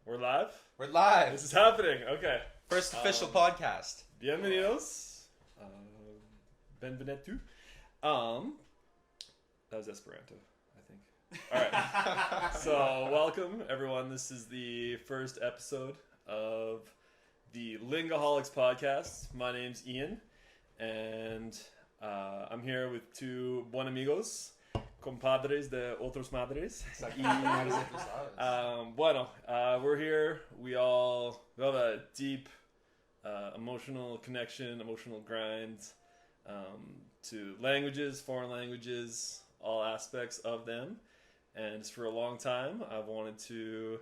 We're live? We're live. This is happening. Okay. First official podcast. Bienvenidos. Benvenuto. That was Esperanto, I think. Alright. So, welcome, everyone. This is the first episode of the Lingoholics podcast. My name's Ian, and I'm here with two buen amigos. Compadres de otros madres. We're here. We have a deep emotional connection, emotional grind to languages, foreign languages, all aspects of them. And for a long time, I've wanted to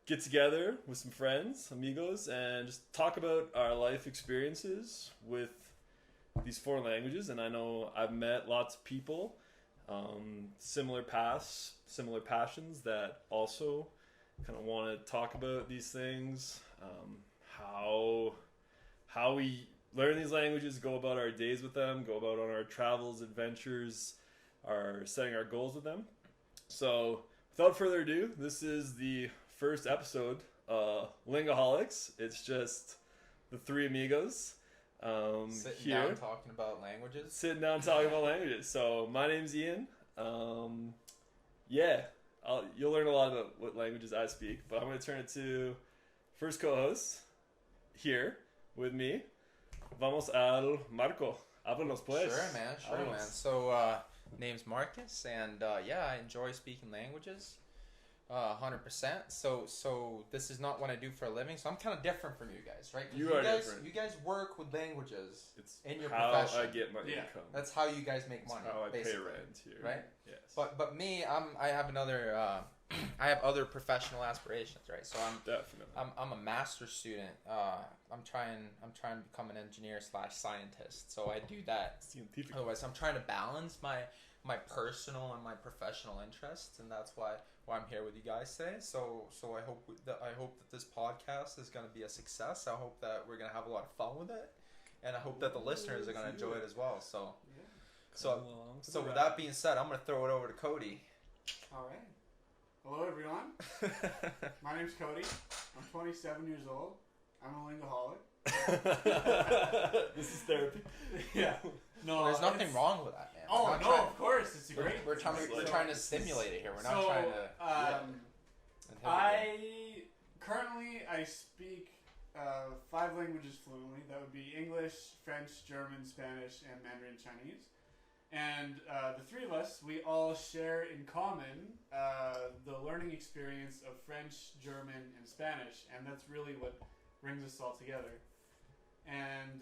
get together with some friends, amigos, and just talk about our life experiences with these foreign languages. And I know I've met lots of people, similar paths, similar passions that also kind of want to talk about these things, how we learn these languages, go about our days with them, go about on our travels, adventures, setting our goals with them. So without further ado, this is the first episode, Lingoholics. It's just the three amigos. Sitting down talking about languages. So my name's Ian. You'll learn a lot about what languages I speak, but I'm going to turn it to first co-host here with me. Vamos al Marco. Háblanos pues. Sure, man. So, name's Markus, and I enjoy speaking languages. 100%. So this is not what I do for a living. So I'm kind of different from you guys, right? You are different. You guys work with languages in your how profession. I get my income. That's how you guys make money. How I basically. pay rent here, right? Yes. But me, I have another. I have other professional aspirations, right? So I'm a master's student. I'm trying to become an engineer / scientist. So I do that. Scientific. Otherwise, I'm trying to balance my personal and my professional interests, and that's why I'm here with you guys today. So I hope that this podcast is going to be a success. I hope that we're going to have a lot of fun with it, and I hope that the listeners are going to enjoy it as well. So with that being said, I'm going to throw it over to Cody. All right. Hello, everyone. My name's Cody. I'm 27 years old. I'm a lingoholic. This is therapy. Yeah. No, there's nothing wrong with that, man. Oh no, of course, it's great. We're trying to stimulate it here. We're not trying to. I speak 5 languages fluently. That would be English, French, German, Spanish, and Mandarin Chinese. And the three of us, we all share in common the learning experience of French, German, and Spanish, and that's really what brings us all together. And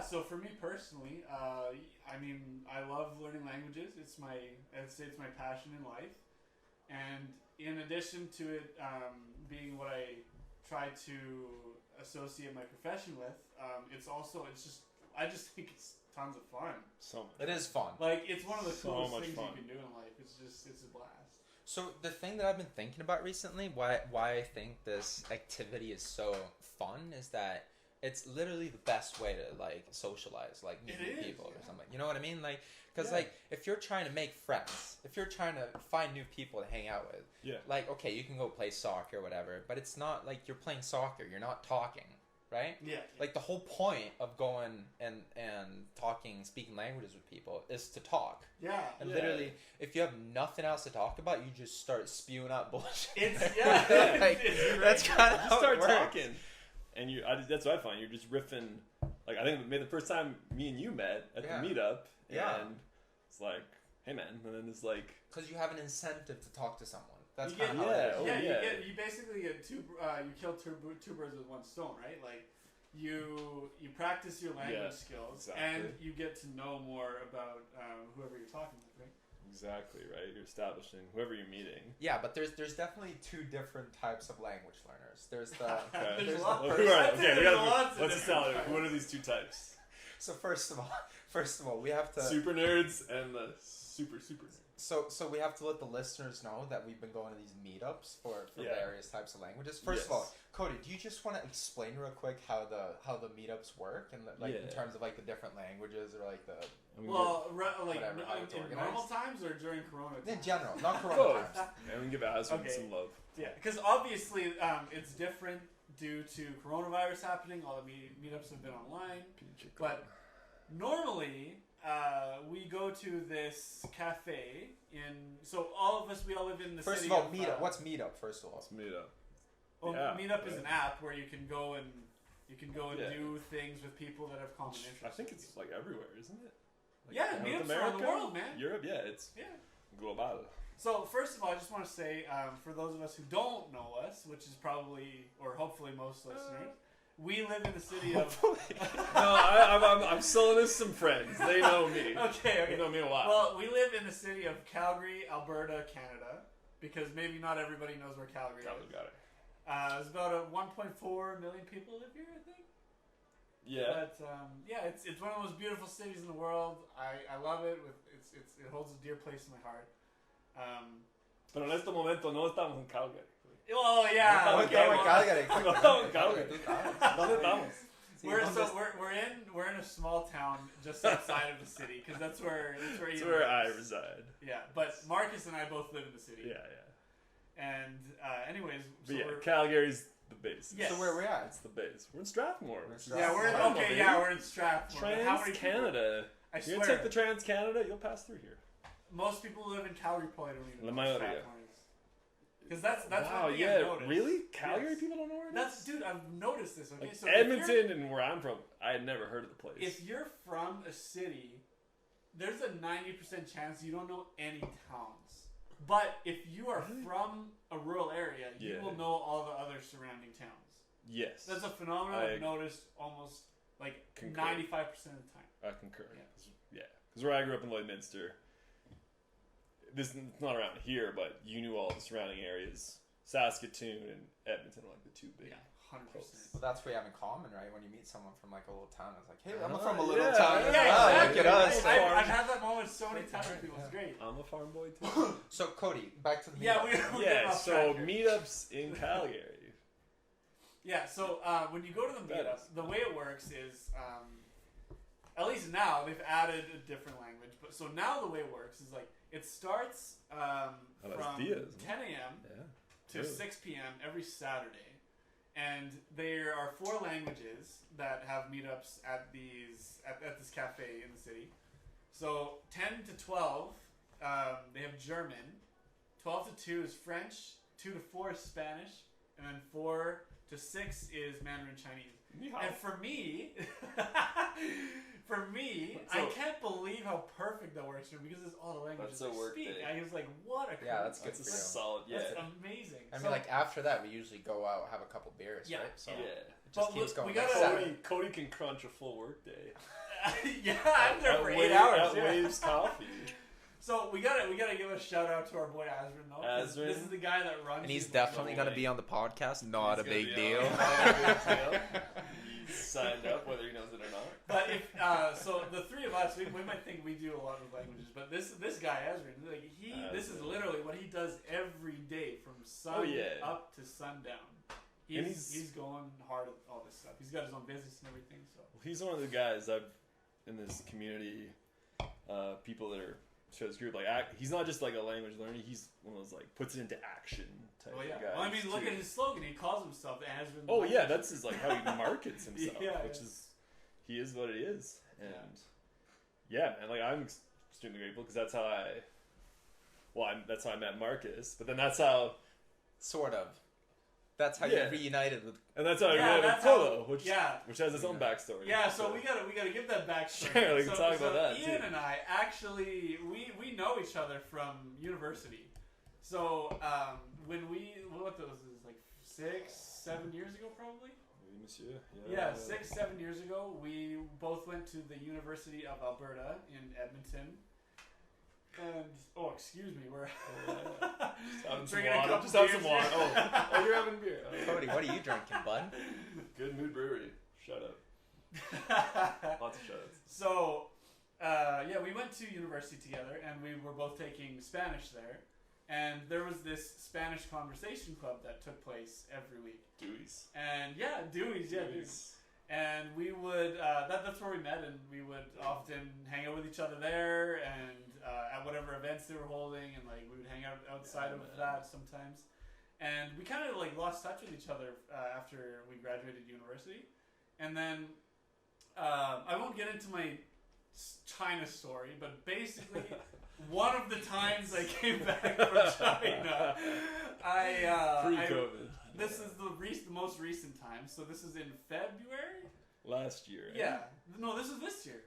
so for me personally, I love learning languages. I'd say it's my passion in life. And in addition to it being what I try to associate my profession with, I just think it's tons of fun. It is fun. Like, it's one of the coolest things you can do in life. It's a blast. So the thing that I've been thinking about recently, why I think this activity is so fun, is that it's literally the best way to like socialize, like meet new people or something. You know what I mean? Like, because like if you're trying to make friends, if you're trying to find new people to hang out with, like okay, you can go play soccer or whatever, but it's not like you're playing soccer. You're not talking. Right? Yeah. Like the whole point of going and speaking languages with people is to talk. Yeah. And literally, if you have nothing else to talk about, you just start spewing out bullshit. That's kind of how start it works. Talking. And that's what I find. You're just riffing. Like I think maybe the first time me and you met at the meetup, and it's like, hey man, and then it's like because you have an incentive to talk to someone. That's kind of how it is. You basically get you kill two birds with one stone, right? Like you practice your language skills, and you get to know more about whoever you're talking with, right? Exactly, right. You're establishing whoever you're meeting. Yeah, but there's definitely two different types of language learners. There's the let's establish what are these two types. So first of all, we have to super nerds and the super nerds. So we have to let the listeners know that we've been going to these meetups for various types of languages. First of all, Cody, do you just want to explain real quick how the meetups work and in terms of like the different languages or like the in normal times or during Corona times? In general, not Corona times. And we can give Aslan some love. Yeah, because obviously it's different due to coronavirus happening. All the meetups have been online. But normally, we go to this cafe so all of us, we all live in the First city of all, of... Meetup. What's Meetup, first of all? It's Meetup. Well, Yeah, Meetup is an app where you can go and do things with people that have common interests. I think it's like everywhere, isn't it? Like Meetups around the world, man. Europe, it's global. So first of all, I just want to say, for those of us who don't know us, which is probably, or hopefully most listeners, we live in the city of... No, I'm selling this some friends. They know me. Okay. They know me a lot. Well, we live in the city of Calgary, Alberta, Canada, because maybe not everybody knows where Calgary is. Got it. There's about 1.4 million people live here, I think. Yeah. But it's one of the most beautiful cities in the world. I love it. It holds a dear place in my heart. Pero en este momento no estamos en Calgary. Oh yeah. No estamos en Calgary. No estamos en Calgary. ¿Dónde estamos? We're in a small town just outside of the city because that's where I reside. Yeah, but Markus and I both live in the city. Yeah. And anyways, so Calgary's the base. Yes. So where are we at? It's the base. We're in Strathmore. We're in Strathmore. Trans-Canada. I swear. You're gonna take the Trans-Canada, you'll pass through here. Most people who live in Calgary probably don't even know where Strathmore is. Because that's wow, one thing I've noticed. Really? Calgary people don't know where it is? Dude, I've noticed this. Okay, like so Edmonton and where I'm from, I had never heard of the place. If you're from a city, there's a 90% chance you don't know any towns. But if you are from a rural area, you will know all the other surrounding towns. Yes. That's a phenomenon I've noticed almost like 95% of the time. I concur. Yeah. Because where I grew up in Lloydminster, this is not around here, but you knew all the surrounding areas. Saskatoon and Edmonton are like the two big. Yeah, 100%. Well, that's what you have in common, right? When you meet someone from like a little town, it's like, hey, I'm from a little town. Yeah, exactly. Look at us. I've had that moment so many times with people. It's great. I'm a farm boy too. So Cody, back to the meetup. So meetups in Calgary. Yeah, so when you go to the meetup, the way it works is, at least now they've added a different language. But so now the way it works is like it starts from 10 a.m. to 6 p.m. every Saturday, and there are 4 languages that have meetups at this cafe in the city. So 10 to 12, they have German. 12 to 2 is French. 2 to 4 is Spanish, and then 4 to 6 is Mandarin Chinese. And for me, I can't believe how perfect that works for me because it's all the languages that's I speak. Day. I was like, what a that's good. That's a solid. Yeah, that's amazing. I mean, like after that, we usually go out have a couple beers, right? So it just keeps going. Cody can crunch a full work day. I'm there for 8 hours. Waves coffee. So we gotta give a shout out to our boy Azrin though. Azrin. This is the guy that runs. And he's definitely gonna be on the podcast. Not a big deal. He's signed up, whether he knows it or not. But if so, the three of us, we might think we do a lot of languages, but this guy Azrin, like this is literally what he does every day from sun up to sundown. He's going hard at all this stuff. He's got his own business and everything. So he's one of the guys in this community. People that are. So his group, like he's not just like a language learner. He's one of those like puts it into action type of guys. Well, I mean, look at his slogan. He calls himself Azrin. Oh yeah, that's his like how he markets himself, he is what he is, and man, like I'm extremely grateful because that's how I met Markus. But then that's how that's how you reunited with, and that's how I reunited with Polo, which has its own backstory. Yeah, so we gotta give that backstory. Sure, we can talk about that. Ian and I actually we know each other from university. So when what was this, like 6-7 years ago probably? Oui, monsieur. 6-7 years ago, we both went to the University of Alberta in Edmonton. And excuse me, we're just have some water. Oh, you're having beer. Cody, what are you drinking, bud? Good Mood Brewery. Shut up. Lots of shout-outs. So, we went to university together, and we were both taking Spanish there. And there was this Spanish conversation club that took place every week. Dewey's. And Dewey's. And we would, that's where we met, and we would often hang out with each other there, and at whatever events they were holding, and like we would hang out outside of that sometimes. and we kind of like lost touch with each other after we graduated university. And then I won't get into my China story, but basically one of the times I came back from China, Pre-COVID. This is the most recent time. So this is in February. Last year. Yeah. No, this is this year.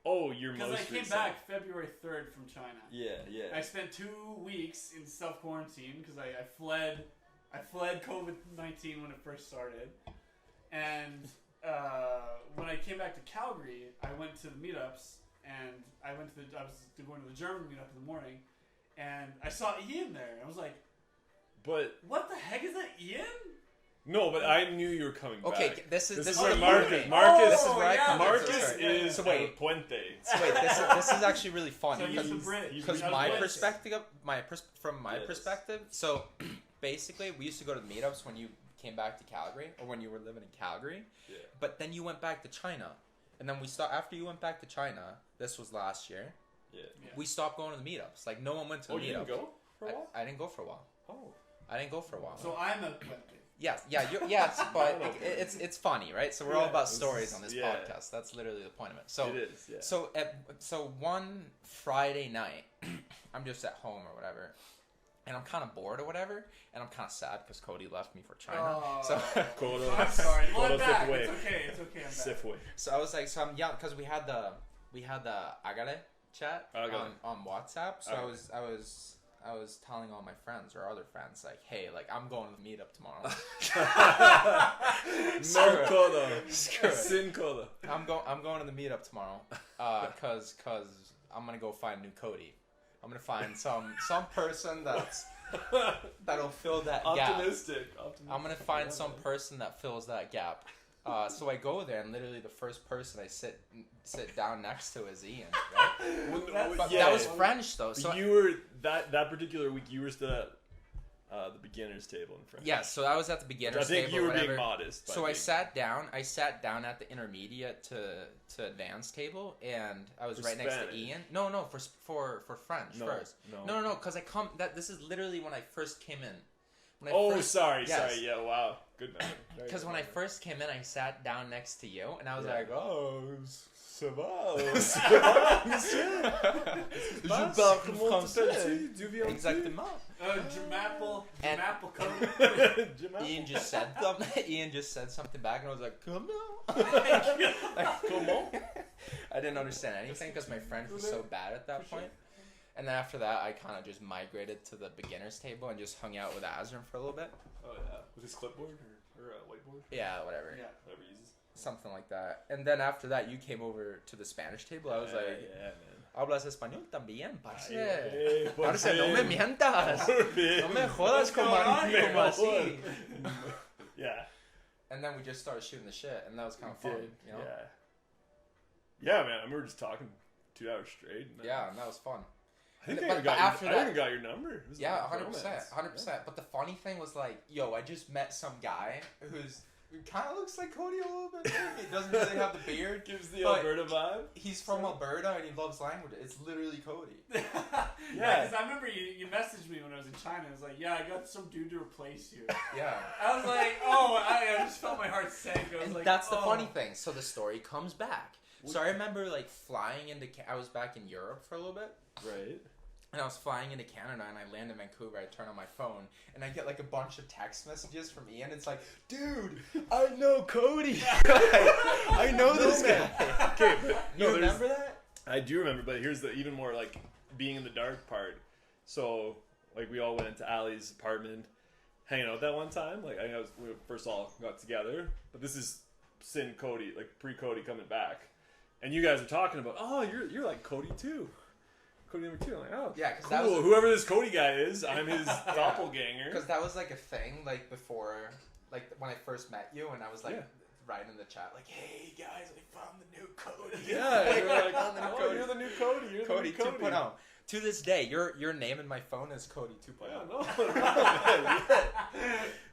Oh, your most Because I came recent. back February 3rd from China. Yeah. I spent 2 weeks in self-quarantine because I fled COVID-19 when it first started. And when I came back to Calgary, I went to the meetups, and I was going to the German meetup in the morning, and I saw Ian there. I was like, but what the heck is that, Ian? No, but I knew you were coming back. Okay, this is where Markus. This is where I come Markus from. is So wait. Puente. So wait, this is actually really funny So he's the bridge. because He's my the bridge. perspective, from my Yes. perspective, so basically we used to go to the meetups when you came back to Calgary or when you were living in Calgary. Yeah. But then you went back to China, and then we stopped after you went back to China. This was last year. Yeah. We stopped going to the meetups. Like no one went to the Oh, you meetups. didn't go for a while? I didn't go for a while. Oh. I didn't go for a while. So I'm a Puente. Yes, but it's funny, right? So we're all about stories on this yeah. podcast. That's literally the point of it. So It is, yeah. so one Friday night, I'm just at home or whatever, and I'm kind of bored or whatever, and I'm kind of sad because Cody left me for China. Oh. So Kodo. I'm sorry. Well, I'm Kodo back. Sifway. It's okay. It's okay. I'm back. Sifway. so I was like, so I'm young because we had the agare chat Agare. on WhatsApp. So Agare. I was telling all my friends or other friends like, hey, like I'm going to the meetup tomorrow. No Kodo. Screw it. Sin Kodo. I'm going to the meetup tomorrow, cause I'm gonna go find new Cody. I'm gonna find some person that'll fill that gap. Optimistic. I'm gonna find some person that fills that gap. So I go there, and literally the first person I sit down next to is Ian. Right? But that was French though. So you were that particular week. You were still at the beginners table in French. yeah, so I was at the beginners I think table. you were whatever. being modest. So I sat down at the intermediate to advanced table, and I was For right next to Spanish. Ian. No, for French first. No. No, because this is literally when I first came in. Sorry. Yes. Yeah, wow. Good memory. Because when I first came in, I sat down next to you, and I was Yeah. like, oh, ça va? Je parle français. Tu viens Exactement. And- Jamapple Cody. Ian just said something. Ian just said something back, and I was like, "Come on." Comment? I didn't understand anything because my French was so bad at that point. And then after that, I kind of just migrated to the beginners table and just hung out with Azram for a little bit. Oh yeah, with his clipboard or whiteboard, Yeah, whatever. Yeah. whatever he uses. Something like that. And then after that, you came over to the Spanish table. I was like, yeah, man. "Hablas español también, parce." Hey, Parce, no me mientas. No me jodas como así. Yeah. And then we just started shooting the shit, and that was kind of fun, you know? Yeah, man. I remember just talking 2 hours straight. Yeah, and that was fun. I think But I even after I that- even got your number. It was Yeah, like 100%, romance. 100%. But the funny thing was like, yo, I just met some guy who kind of looks like Cody a little bit. He doesn't really have the beard. Gives the But Alberta vibe. He's from Alberta and he loves language. It's literally Cody. Yeah, because I remember you messaged me when I was in China. I was like, yeah, I got some dude to replace you. Yeah. I was like, oh, I just felt my heart sink. I was And like, that's the oh. funny thing. So the story comes back. So I remember like flying into. I was back in Europe for a little bit. Right. And I was flying into Canada, and I land in Vancouver. I turn on my phone, and I get like a bunch of text messages from Ian. It's like, dude, I know Cody. I know this guy. Okay, but You no, remember that? I do remember, but here's the even more like being in the dark part. So like we all went into Ali's apartment, hanging out that one time. Like I think we first all got together, but this is Sin Cody, like pre-Cody coming back, and you guys are talking about, oh, you're like Cody too. Cody number 2. I'm like, oh, Yeah, 'cause cool. that was Whoever this Cody guy is, I'm his doppelganger. because that was like a thing like before, like when I first met you, and I was like. Yeah. Writing in the chat like, hey guys, I found the new Cody. Yeah, you're like, I found the new oh, Cody. you're the new Cody. You're Cody the new Cody. 2.0. To this day, your name in my phone is Cody 2.0. Yeah,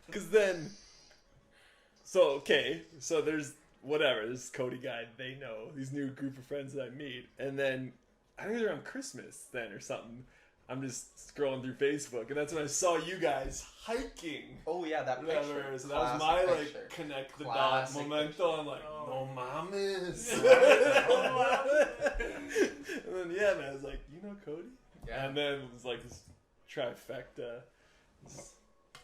because then, so there's whatever, this Cody guy, they know, these new group of friends that I meet, and then I think it was around Christmas then or something, I'm just scrolling through Facebook, and that's when I saw you guys hiking. Oh yeah, that picture. Whatever. So that was my Classic like picture. connect the Classic dot memento. I'm like, Oh. no mames. No And then yeah, man, I was like, you know Cody? Yeah. And then it was like this trifecta. This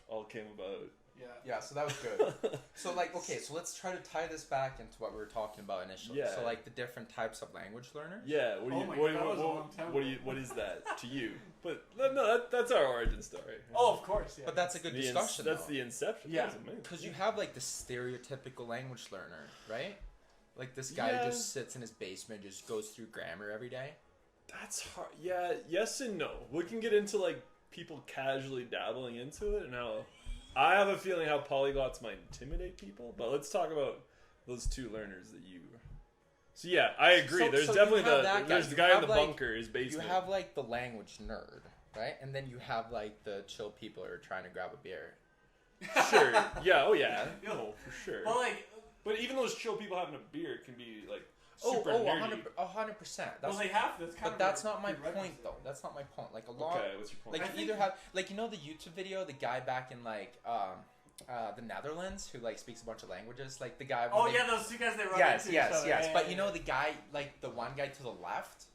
all came about. Yeah. Yeah, so that was good. So like, okay, so let's try to tie this back into what we were talking about initially. Yeah. So like the different types of language learners. Yeah, what do you, Oh my what, God, that was a long time ago. what is that to you? But no, that's our origin story. Oh, of course. Yeah. But that's a good discussion. That's though. the inception. Yeah. That was amazing. Because you have like the stereotypical language learner, right? Like this guy who just sits in his basement, just goes through grammar every day. That's hard. Yeah, yes and no. We can get into like people casually dabbling into it and how I have a feeling how polyglots might intimidate people. But let's talk about those two learners that you. So yeah, I agree. So There's you definitely have that guy. there's the You guy in have, the like- bunker, his You basement. have like the language nerd, right? And then you have like the chill people who are trying to grab a beer. Sure. Yeah. Oh yeah. No, for sure. But like, But even those chill people having a beer can be like Oh, super nerdy. 100%. well, they have to. That's kind But of that's a not my prerequisite. point, though. That's not my point. Like a lot, Okay, what's your point? like I you think- either have, like you know, the YouTube video, the guy back in like the Netherlands who like speaks a bunch of languages, like the guy. when Oh they- yeah, those two guys they run Yes, into yes, each other. yes. Yeah, But yeah, you know yeah. the guy, like the one guy to the left,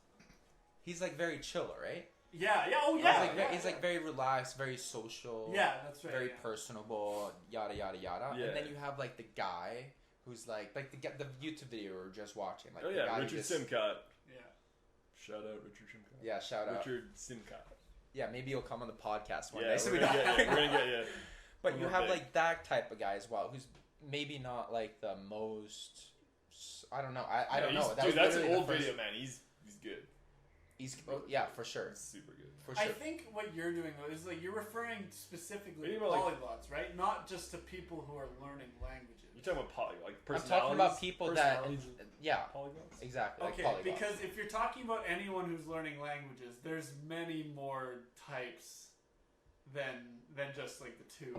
he's like very chill, right? Yeah, yeah. Oh yeah. He's like very relaxed, very social. Yeah, that's right. Very yeah. personable, yada yada yada. Yeah. And then you have like the guy who's like the YouTube video we were just watching. Like Oh the yeah, guy who Richard just- Simcott. Yeah. Shout out Richard Simcott. Yeah, shout out. Richard Simcott. Yeah, maybe he'll come on the podcast one Yeah, day. So we're we gonna don't. get you. We're gonna get you. But One you more have bit. like that type of guy as well, who's maybe not like the most. I don't know. I don't know. Dude, was that's an literally the old first- video, man. He's good. He's yeah, for sure, He's super good. for I sure. think what you're doing though is like you're referring specifically to Maybe about, like- polyglots, right? Not just to people who are learning languages. You're talking about like I'm personalities. talking about people that, personalities yeah, of polyglots. exactly. Okay, like polyglots. because if you're talking about anyone who's learning languages, there's many more types than just like the two.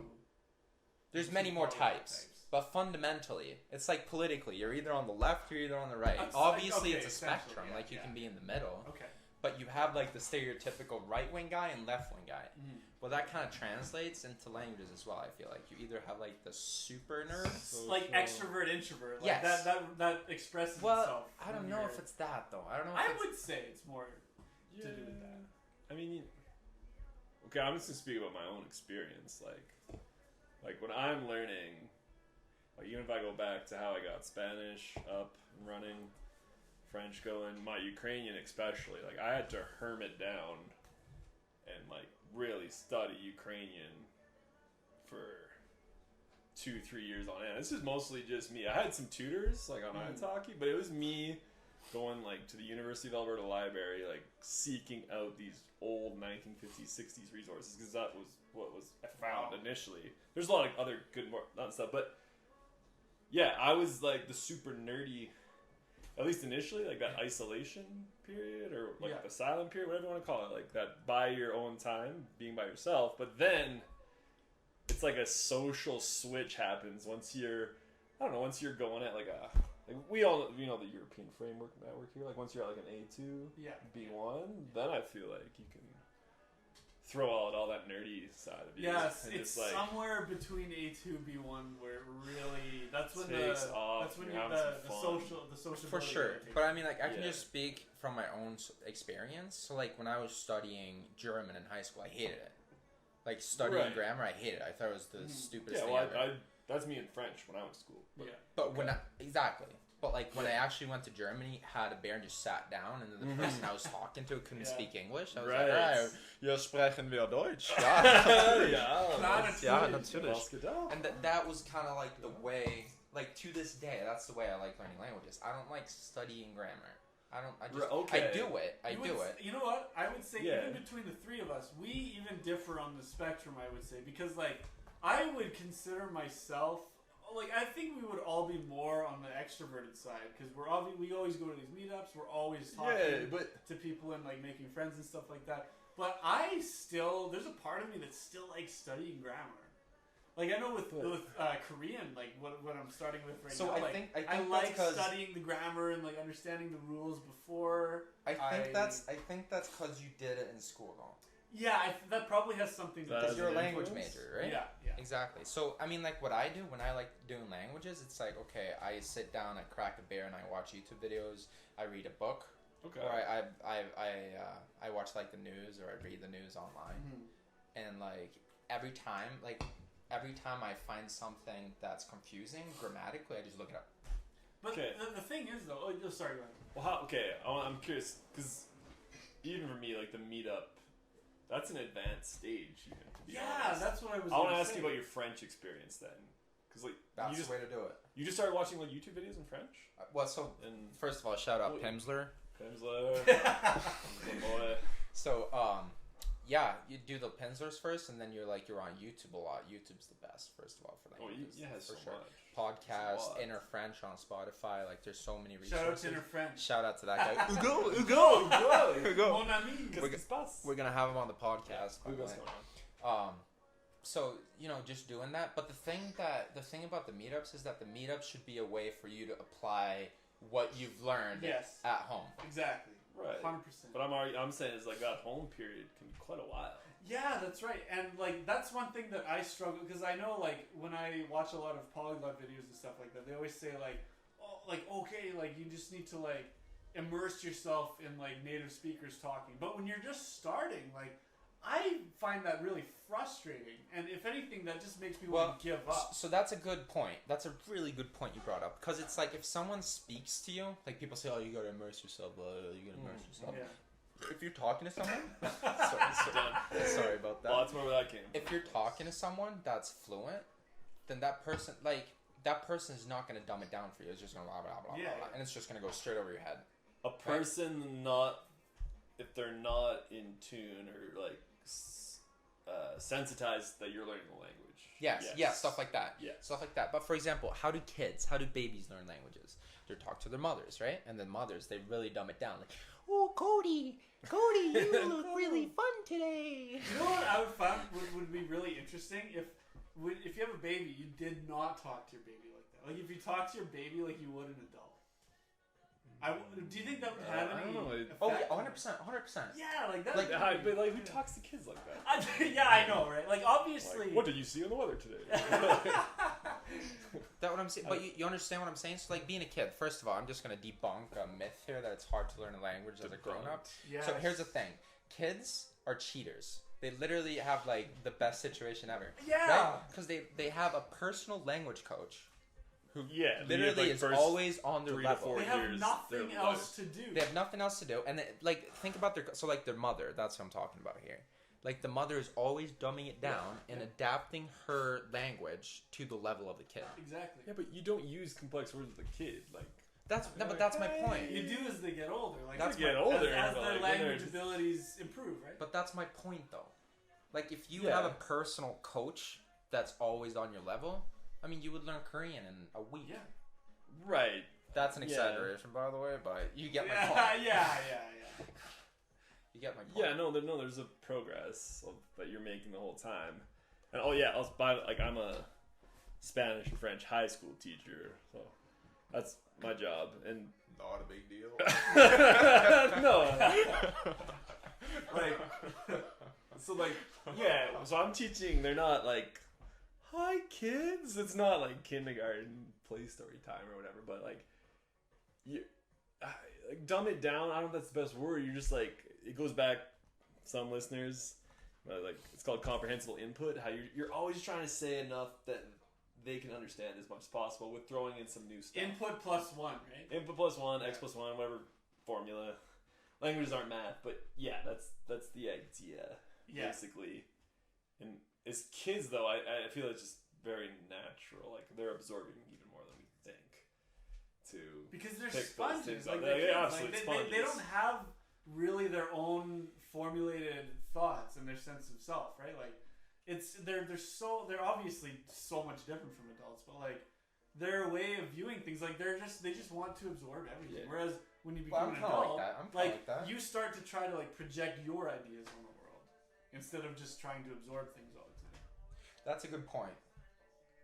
there's two many more polyglot types, but fundamentally, it's like politically, you're either on the left or you're either on the right. It's like- Obviously, okay, it's a essentially, spectrum. yeah, Like you yeah. can be in the middle, Okay. but you have like the stereotypical right wing guy and left wing guy. Mhm. Well, that kind of translates into languages as well. I feel like you either have like the super nerd. Like extrovert, introvert. Like Yes. that expresses Well, itself. I don't when know you're- if it's that though. I don't know. If I it's, would say it's more to do with that. I mean, okay, I'm just gonna speak about my own experience. Like when I'm learning, like even if I go back to how I got Spanish up and running, French going, my Ukrainian especially, like I had to hermit down and like really study Ukrainian for 2-3 years on end. This is mostly just me. I had some tutors like on Italki, but it was me going like to the University of Alberta Library, like seeking out these old 1950s, 60s resources because that was what was I found initially. There's a lot of other good not stuff, but yeah, I was like the super nerdy, at least initially, like that isolation period or like the silent period, whatever you want to call it, like that by your own time, being by yourself. But then it's like a social switch happens once you're going at like we all the European framework network here. Like once you're at like an A2, B1, then I feel like you can throw out all that nerdy side of you. Yes, and it's just, like, somewhere between A2 B1 where it really that's when takes the off, that's when you're you having the some fun. social for sure. But I mean, like I can Yeah. just speak from my own experience. So like when I was studying German in high school, I hated it. Like studying Right. grammar, I hated it. I thought it was the stupidest Yeah, thing well, ever. that's me in French when I was in school. But But when But like when I actually went to Germany, had a bear and just sat down, and then the person I was talking to couldn't speak English. I was Right. like, "Ah, wir sprechen wir Deutsch." yeah, Ja, natürlich. Was gedacht. And that was kind of like the way, like to this day, that's the way I like learning languages. I don't like studying grammar. I just, Okay. I do it. You know what? I would say Yeah. even between the three of us, we even differ on the spectrum. I would say because like I would consider myself. Like I think we would all be more on the extroverted side because we always go to these meetups. We're always talking to people and like making friends and stuff like that. But there's a part of me that still likes studying grammar. Like I know with Korean, like what I'm starting with right now. I Like, think I like that's studying the grammar and like understanding the rules before. I think that's because you did it in school, though. Yeah, that probably has something to do Because with you're a it. language major, right? Yeah, yeah. Exactly. So, I mean, like, what I do when I like doing languages, it's like, okay, I sit down, I crack a beer, and I watch YouTube videos, I read a book, Okay. or I watch, like, the news, or I read the news online. Mm-hmm. And, like, every time I find something that's confusing grammatically, I just look it up. But Okay. the thing is, though... Oh, sorry, go ahead. Well, I'm curious, because even for me, like, the meetup, that's an advanced stage, even, to be honest. That's what I was I want to gonna ask say. you about your French experience then. Because, like, That's the way to do it. you just started watching, like, YouTube videos in French? Well, so, And first of all, shout out Oh, Pimsler. Pimsler. Boy. So, yeah, you do the Pinslers first, and then you're on YouTube a lot. YouTube's the best, first of all, for languages. Yeah, for so sure. much. Podcast, lot. Inner French on Spotify. Like, there's so many resources. Shout out to Inner French. Shout out to that guy. Hugo! Mon ami. Qu'est-ce qui se passe? We're gonna have him on the podcast. by the Hugo's way. going on. So, you know, just doing that. But the thing about the meetups is that the meetups should be a way for you to apply what you've learned Yes. at home. Exactly. Right. 100%. But I'm saying is, like, that home period can be quite a while. Yeah, that's right. And, like, that's one thing that I struggle... Because I know, like, when I watch a lot of polyglot videos and stuff like that, they always say, like, oh, like, okay, like, you just need to, like, immerse yourself in, like, native speakers talking. But when you're just starting, like, I find that really frustrating. And if anything, that just makes me want to give up. So that's a good point. That's a really good point you brought up. Because it's like if someone speaks to you, like people say, oh, you gotta immerse yourself, you gotta immerse yourself. Yeah. If you're talking to someone, sorry about that. Oh, that's where that came from. If you're talking to someone that's fluent, then that person is not gonna dumb it down for you. It's just gonna blah blah blah blah, blah, and it's just gonna go straight over your head. A person if they're not in tune or like sensitized that you're learning the language. Yes, stuff like that. Yeah. Stuff like that. But for example, how do babies learn languages? They talk to their mothers, right? And then mothers, they really dumb it down. Like, oh, Cody, you look really fun today. You know what I would find would be really interesting? If you have a baby, you did not talk to your baby like that. Like, if you talk to your baby like you would an adult. Do you think that would have any I don't know. effect? Oh, yeah, 100%. Yeah, like that. Like, But like, who talks to kids like that? Yeah, I know, right? Like, obviously. Like, what did you see on the weather today? That's what I'm saying. But you understand what I'm saying? So, like, being a kid, first of all, I'm just going to debunk a myth here that it's hard to learn a language as a grown-up. Yes. So, here's the thing. Kids are cheaters. They literally have, like, the best situation ever. Yeah. Right? Because they have a personal language coach who literally is first always on their 3 to level. 4 They have years, nothing their else life. to do. They have nothing else to do. And, like, think about their mother. That's what I'm talking about here. Like, the mother is always dumbing it down and adapting her language to the level of the kid. Exactly. Yeah, but you don't use complex words with a kid. Like, But that's my point. You do as they get older. Like, That's as they get my- older, as but, their like, when they're language just- abilities improve, right? But that's my point, though. Like, if you Yeah. have a personal coach that's always on your level, I mean, you would learn Korean in a week. Yeah. Right. That's an Yeah. exaggeration, by the way, but you get my Yeah, point. yeah. You get my point. Yeah, there's a progress that you're making the whole time. And I'm a Spanish and French high school teacher, so that's my job. And Not a big deal. no, like, so I'm teaching. They're not like, hi kids. It's not like kindergarten play story time or whatever. But like, like dumb it down. I don't know if that's the best word. You're just like, it goes back. Some listeners, like, it's called comprehensible input. How you're always trying to say enough that they can understand as much as possible with throwing in some new stuff. Input plus one, right? Input plus one, X plus one, whatever formula. Languages aren't math, but yeah, that's the idea, basically. And as kids, though, I feel it's just very natural. Like, they're absorbing even more than we think. Because they're pick those things sponges. up. Like, They're kids, absolute like, sponges. they don't have really their own formulated thoughts and their sense of self, right? Like, they're obviously so much different from adults, but like their way of viewing things, like they just want to absorb everything. Yeah. Whereas when you Well, become I'm an kinda adult, like that. I'm kinda like like that. you start to try to like project your ideas on the world instead of just trying to absorb things all the time. That's a good point.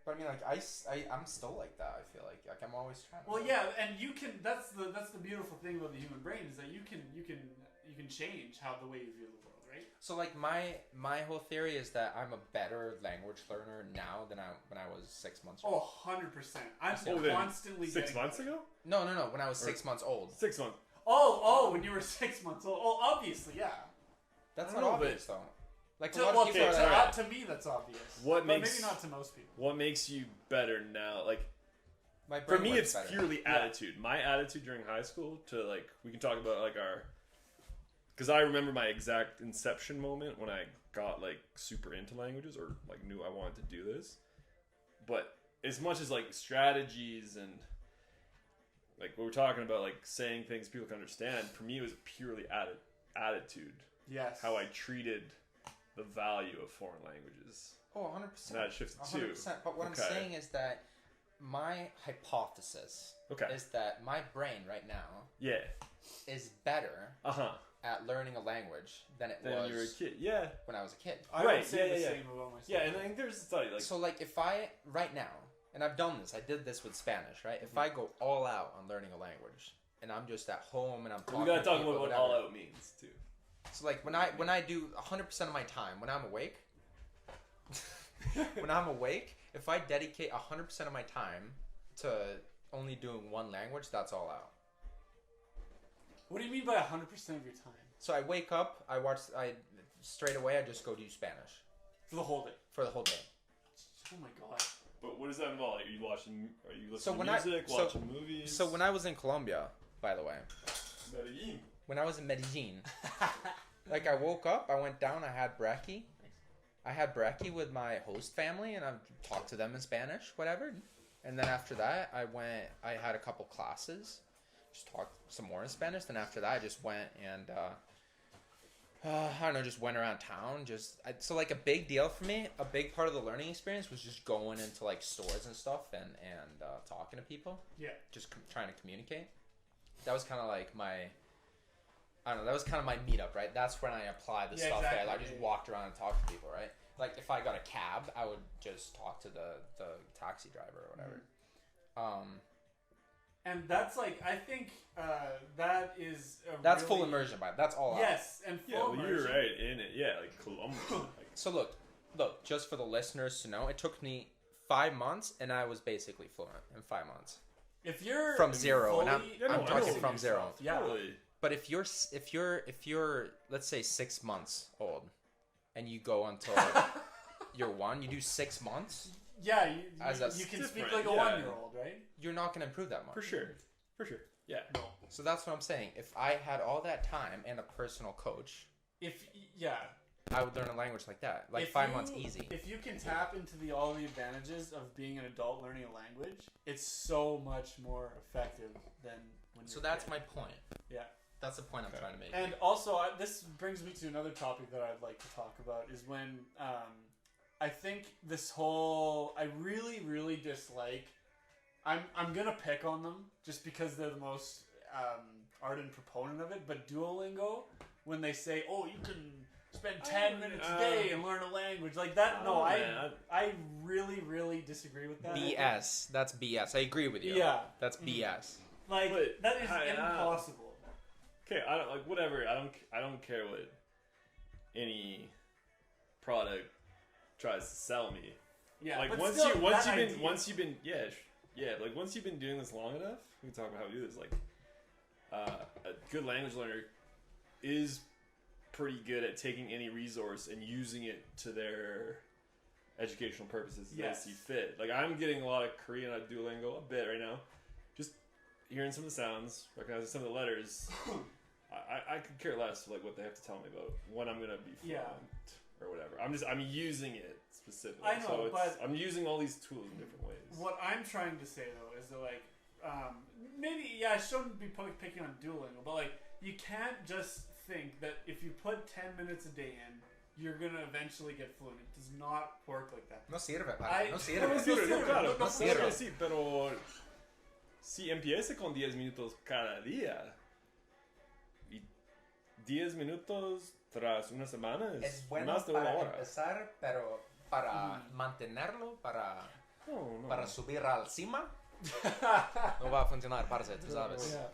But I mean, like, I'm still like that. I feel like I'm always trying to. Well, yeah, and you can. That's the beautiful thing about the human brain is that you can change how the way you view the world, right? So like my whole theory is that I'm a better language learner now than when I was 6 months old. Oh, 100%. I'm Oh, constantly 6 getting months better. ago? No, when I was 6 months old. 6 months. Oh, when you were 6 months old. Oh, obviously, yeah. That's I not don't know, obvious though. Like a To, lot well, of people to, are like, to me, that's obvious. What but makes- maybe not to most people. What makes you better now? Like, my for brain me, works it's better. purely attitude. My attitude during high school to, like, we can talk about, like, our... Because I remember my exact inception moment when I got, like, super into languages or, like, knew I wanted to do this. But as much as, like, strategies and, like, what we're talking about, like, saying things people can understand, for me, it was purely attitude. Yes. How I treated the value of foreign languages. Oh, 100%. That shifted too. 100%. But what I'm saying is that my hypothesis Okay. is that my brain right now Yeah. is better Uh-huh. at learning a language than it Then was you're a kid. Yeah. when I was a kid. I Right, would say yeah, the yeah. same about myself. Yeah, and I think there's a study, like... So like if I right now, and I've done this, I did this with Spanish, right? If I go all out on learning a language and I'm just at home and I'm talking we gotta to talk people, about what whatever. all out means, too. So like when I do 100% of my time when I'm awake, if I dedicate 100% of my time to only doing one language, that's all out. What do you mean by 100% of your time? So I wake up, straight away I just go do Spanish For the whole day. for the whole day. Oh my god. But what does that involve? Like, are you listening So to when music, watching movies? So when I was in Colombia, by the way, Medellin. when I was in Medellin, like I woke up, I went down, I had brekkie. I had brekkie with my host family, and I talked to them in Spanish, whatever. And then after that, I had a couple classes, just talked some more in Spanish. Then after that, I just went and, I don't know, just went around town. So like a big deal for me, a big part of the learning experience was just going into like stores and stuff and talking to people. Yeah. Just trying to communicate. That was kind of like that was kind of my meetup, right? That's when I applied the stuff exactly. there. I just walked around and talked to people, right? Like if I got a cab, I would just talk to the taxi driver or whatever. And that's like, I think that is That's really, full immersion, but that's all. Yes, and full Yeah, well, immersion. you're right in it. Yeah, like Colombia. Like, So look, just for the listeners to know, it took me 5 months, and I was basically fluent in 5 months. If you're From zero, and I'm fully talking immersing from zero. yourself, Yeah. totally. But if you're let's say 6 months old, and you go until you're 1, you do 6 months, Yeah, As a- you can speak different, like a yeah. 1-year-old, right? you're not gonna improve that much. For sure. Yeah. So that's what I'm saying. If I had all that time and a personal coach, I would learn a language like that. Like If 5 you- months easy. If you can tap into all the advantages of being an adult learning a language, it's so much more effective than when So you're that's a kid. my point. Yeah. That's the point I'm trying to make. And also, this brings me to another topic that I'd like to talk about is when I think this whole I really, really dislike. I'm gonna pick on them just because they're the most ardent proponent of it. But Duolingo, when they say, "Oh, you can spend 10 minutes a day and learn a language," like that. No, I really, really disagree with that. BS. That's BS. I agree with you. Yeah. That's BS. Like But that is I- impossible. Okay, I don't like whatever. I don't care what any product tries to sell me. Yeah, Like but once still, you've that been like once you've been doing this long enough, we can talk about how we do this. Like a good language learner is pretty good at taking any resource and using it to their educational purposes as Yes. they see fit. Like I'm getting a lot of Korean on Duolingo a bit right now. Just hearing some of the sounds, recognizing some of the letters. I could care less like what they have to tell me about when I'm gonna be fluent or whatever. I'm using it specifically. I know, but I'm using all these tools in different ways. what I'm trying to say though is that like maybe I shouldn't be picking on Duolingo, but like you can't just think that if you put 10 minutes a day in, you're gonna eventually get fluent. It does not work like that. No sirve, I- no No, sirve. sirve, claro, no sirve, sirve. sí, pero si empieza con 10 minutos cada día y 10 minutos tras una semana es más de una hora. empezar, pero para mantenerlo, para No. subir al cima, no va a funcionar, parce, tú sabes. Yeah.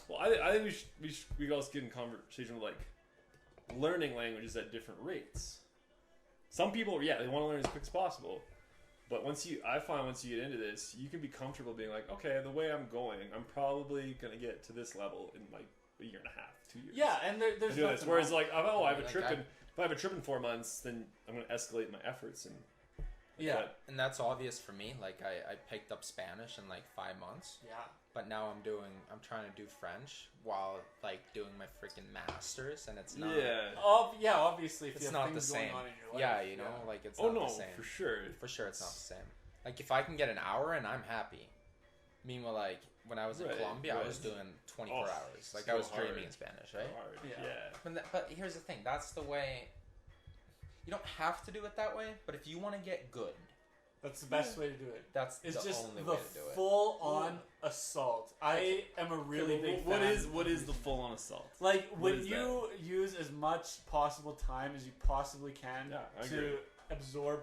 Well, I think we could also get in conversation with like learning languages at different rates. Some people, yeah, they want to learn as quick as possible. But I find once you get into this, you can be comfortable being like, okay, the way I'm going, I'm probably going to get to this level in like a year and a half, 2 years. Yeah, and there's this. Whereas like, I have a trip I- if I have a trip in 4 months, then I'm going to escalate my efforts and. Yeah. And that's obvious for me. Like I picked up Spanish in like 5 months. Yeah. But now I'm trying to do French while like doing my freaking masters, and it's not. Yeah. Obviously, if It's you have not the things same. going on in your life. Yeah, you know, like it's not the same. For sure. For sure, it's not the same. Like if I can get an hour and I'm happy. Meanwhile, like when I was in Colombia, I was doing 24 hours. Like so I was hard. dreaming in Spanish, right? So hard. Yeah. Yeah. But here's the thing. That's the way. You don't have to do it that way, but if you want to get good, That's the best way to do it. that's It's the just only the way to do it. full-on assault. I am a really big What fan. is the full on assault? Like What when is you use as much possible time as you possibly can Yeah, I to agree. absorb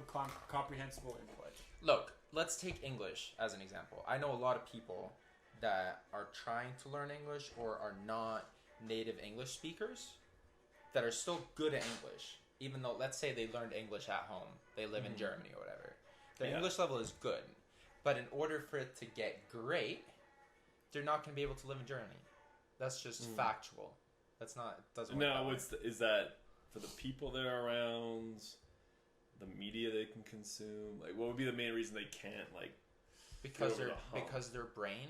comprehensible input. Look, let's take English as an example. I know a lot of people that are trying to learn English or are not native English speakers that are still good at English, even though, let's say they learned English at home. They live in Germany or whatever. Their English level is good. But in order for it to get great, they're not going to be able to live in Germany. That's just factual. That's not, it doesn't work that way. Is that for the people they're around, the media they can consume? Like, what would be the main reason they can't, like, Because go over the hump? because their brain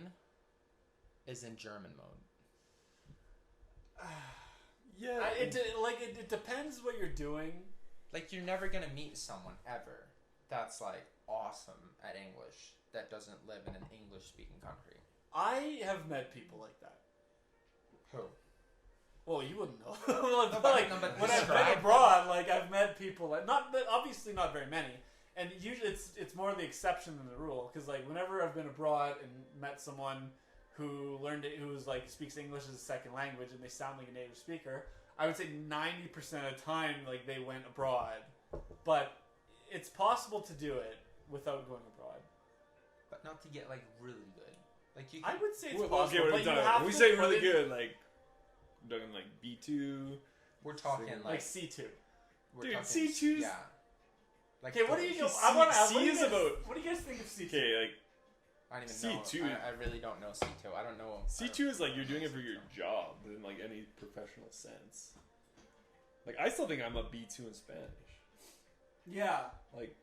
is in German mode. Yeah. It depends what you're doing. Like, you're never gonna meet someone ever that's like awesome at English that doesn't live in an English speaking country. I have met people like that. Who? Well, you wouldn't know. but When I've been abroad, like I've met people like obviously not very many, and usually it's more the exception than the rule. Because like whenever I've been abroad and met someone who who's like speaks English as a second language and they sound like a native speaker, I would say 90% of the time like they went abroad, but it's possible to do it without going abroad. But not to get like really good. Like you. I would say it's Okay, possible, what are but we you talking? have When we to say put really in- good, like, we're talking like B2. We're talking like C2. We're Dude, talking, C2's Yeah. Like Okay, what do you know? C- I want to ask. C What do you is guys- about- What do you guys think of C2? Okay, like, I don't even know. C2. I really don't know C2. I don't know. C2 is like you're doing it for your job in like any professional sense. Like, I still think I'm a B2 in Spanish. Yeah. Like,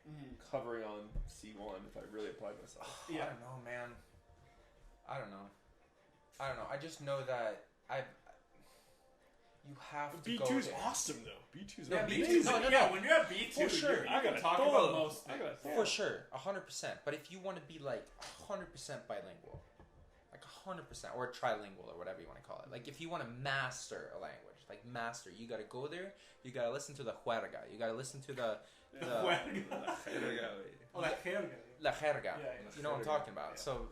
covering on C1 if I really applied myself. I don't know, man. I don't know. I just know that you have to go B2's there. awesome though. B2's Yeah, amazing. B2's No. when you're at B2, For sure. you I can got talk todo. about most I things. got For sure, 100%. But if you want to be like 100% bilingual, like 100%, or trilingual, or whatever you want to call it, like if you want to master a language, like master, you got to go there. You got to listen to the juerga. You got to listen to the Oh, la jerga. la jerga. Yeah. You know what I'm talking about. Yeah. So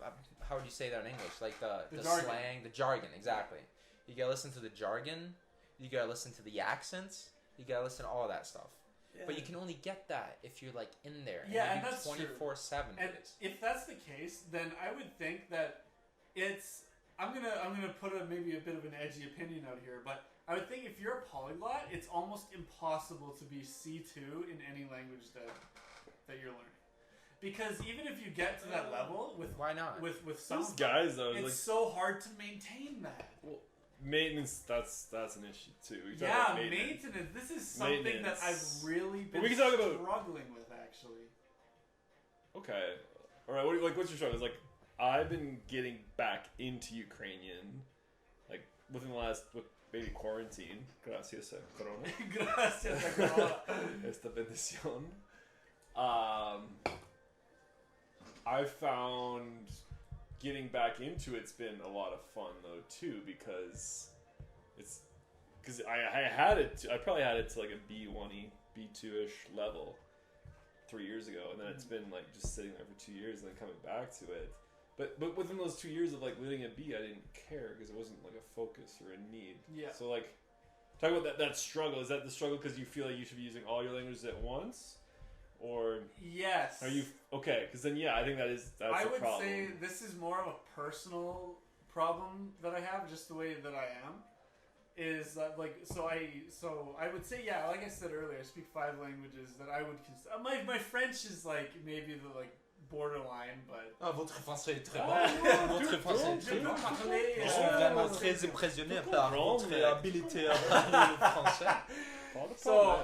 how would you say that in English? Like the jargon. slang, the jargon, exactly. You gotta listen to the jargon. You gotta listen to the accents. You gotta listen to all that stuff. Yeah. But you can only get that if you're like in there. Yeah, you and that's true. 24/7. And if that's the case, then I would think that it's. I'm gonna put maybe a bit of an edgy opinion out here, but I would think if you're a polyglot, it's almost impossible to be C2 in any language that you're learning, because even if you get to that level with Why not? with some Those guys though, it's like, so hard to maintain that. well, maintenance. That's an issue too. We talk Yeah, about maintenance. maintenance. This is something Maintenance. that I've really been we can talk about- struggling with actually. Okay. All right. What's your struggle? It's like I've been getting back into Ukrainian, like within the last maybe quarantine. Gracias a corona. Gracias, Corona. Esta bendición. I found getting back into it's been a lot of fun though too, because I had it. I probably had it to like a B1y, B2ish level 3 years ago, and then it's been like just sitting there for 2 years and then coming back to it. But within those 2 years of like letting it be, I didn't care because it wasn't like a focus or a need. Yeah. So like, talk about that struggle. Is that the struggle because you feel like you should be using all your languages at once, or Yes. are you okay? Because then I think that's I a would problem. say this is more of a personal problem that I have, just the way that I am. is so I would say, yeah, like I said earlier, I speak 5 languages that I would consider. My French is like maybe the borderline, but votre français est très bon. Ah, Votre français est très bon. parler, Je suis vraiment très impressionné par votre habilité à parler le français. So,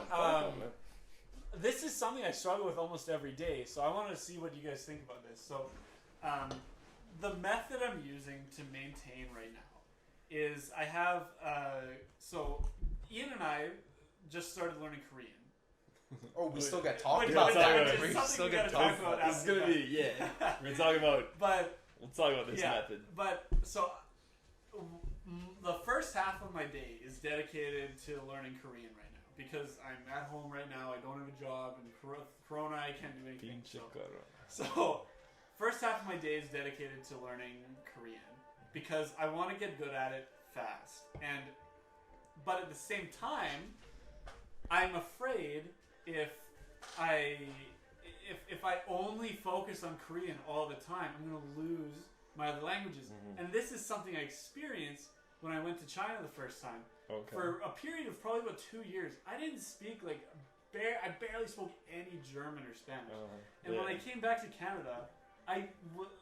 this is something I struggle with almost every day, so I want to see what you guys think about this. So, the method I'm using to maintain right now is I have, so Ian and I just started learning Korean. Oh, we still got to talk Which- about which- that. which is We something still we got gotta to talk talk about about that. This is gonna be We're talking about. But We'll talk about this yeah, method. but so the first half of my day is dedicated to learning Korean right now because I'm at home right now. I don't have a job, and Corona, I can't do anything. So first half of my day is dedicated to learning Korean because I want to get good at it fast. But at the same time, I'm afraid if I only focus on Korean all the time, I'm going to lose my other languages. Mm-hmm. And this is something I experienced when I went to China the first time. Okay. For a period of probably about 2 years, I didn't speak I barely spoke any German or Spanish. And when I came back to Canada,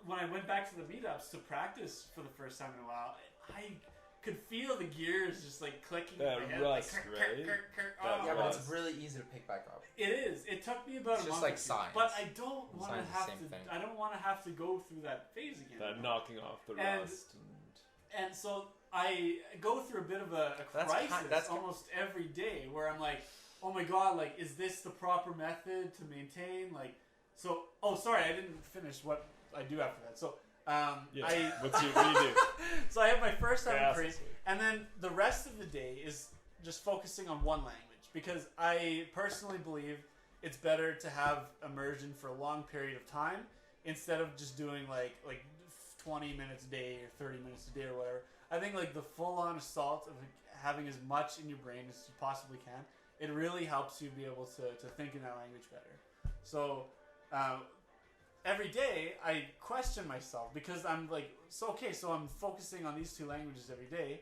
when I went back to the meetups to practice for the first time in a while, I could feel the gears just like clicking That in my head. rust, like, right? Yeah, but Right. it's really easy to pick back up. It is. It took me about It's a just month, like or two, science. but I don't want to Science is the have same to. thing. I don't want to have to go through that phase again. That knocking off the And- rust. And so I go through a bit of a crisis almost every day where I'm like, oh my god, like, is this the proper method to maintain? Like, so, oh, sorry, I didn't finish what I do after that. So, What do you do? so I have my first time in Korean, Fastest way. and then the rest of the day is just focusing on one language because I personally believe it's better to have immersion for a long period of time instead of just doing like 20 minutes a day or 30 minutes a day or whatever. I think like the full-on assault of having as much in your brain as you possibly can, it really helps you be able to think in that language better. So every day I question myself because I'm like, so I'm focusing on these 2 languages every day,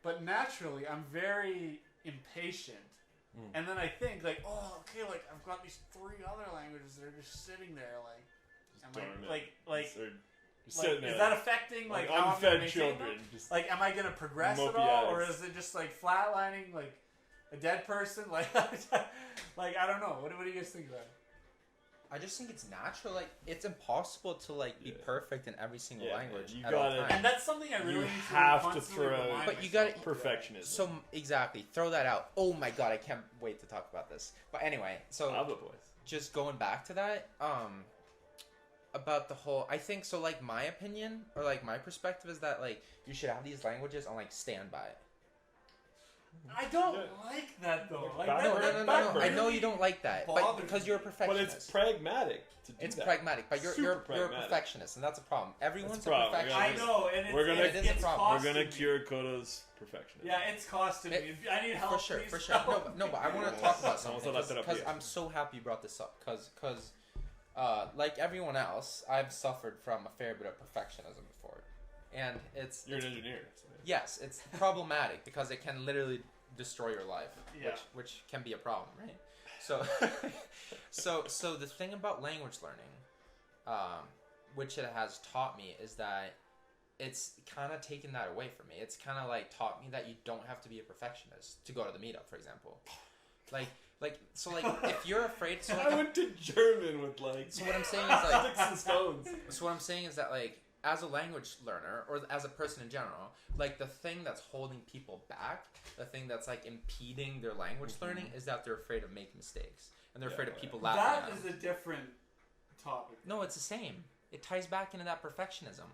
but naturally I'm very impatient. And then I think like, oh, okay, like I've got these 3 other languages that are just sitting there, like, is that affecting like how I'm gonna unfed maintain children? them? Just Like, am I gonna progress at mopey all, or eyes. is it just like flatlining, like a dead person? Like, like I don't know. What do you guys think about it? I just think it's natural. Like, it's impossible to like be perfect in every single language you at all gotta- times. And that's something I really You need have to constantly throw- remind But you myself gotta- of. perfectionism. So exactly, throw that out. Oh my god, I can't wait to talk about this. But anyway, so Other boys. just going back to that, about the whole, I think so. Like my opinion or like my perspective is that like you should have these languages on like standby. I don't like that though. Like, No, No. I know you don't like that, but bothers because you're a But perfectionist. it's pragmatic to do It's that. pragmatic, but you're Super a pragmatic. perfectionist, and that's a problem. Everyone's That's a problem. a perfectionist. I know, and it's, We're gonna- it's, It is a it's problem. We're costing gonna me. cure Koto's perfectionism. Yeah, it's costing me. I need help. For sure, please for sure. No, but I want to talk about something Vamos a la because terapia. I'm so happy you brought this up. Because like everyone else, I've suffered from a fair bit of perfectionism before, and You're an engineer. So. yes, it's problematic because it can literally destroy your life, Yeah. which can be a problem, right? So, so the thing about language learning, which it has taught me, is that it's kind of taken that away from me. It's kind of like taught me that you don't have to be a perfectionist to go to the meetup, for example. So if you're afraid, so like I went to German with like. so what I'm saying is like sticks and stones. so what I'm saying is that like as a language learner or as a person in general, like the thing that's holding people back, the thing that's like impeding their language learning is that they're afraid of making mistakes and they're afraid of people laughing That at them. is a different topic. No, it's the same. It ties back into that perfectionism.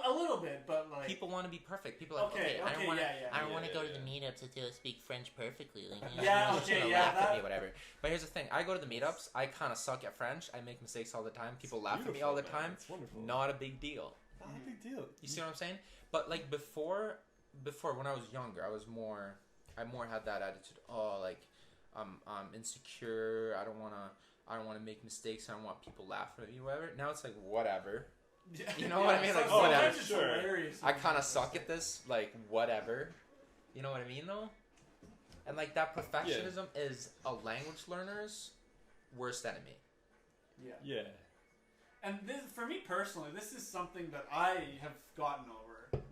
A little bit, but like People want to be perfect. People are like, Okay, I don't want to. yeah. I don't Yeah, want to yeah, go to yeah. the meetups to speak French perfectly. Like, Yeah, everyone's okay, gonna yeah, laugh at that- me, whatever. But here's the thing: I go to the meetups. I kind of suck at French. I make mistakes all the time. People laugh at me all the Beautiful, man. time. It's wonderful. Not a big deal. Not a big deal. You see what I'm saying? But like before when I was younger, I more had that attitude. Oh, like I'm insecure. I don't wanna make mistakes. I don't want people laughing at me, whatever. Now it's like whatever. You know what I mean? Like, sometimes whatever. it's Sure. hilarious. I kind of suck at this. Like whatever. You know what I mean, though? And like that perfectionism is a language learner's worst enemy. Yeah. Yeah. And this, for me personally, this is something that I have gotten over.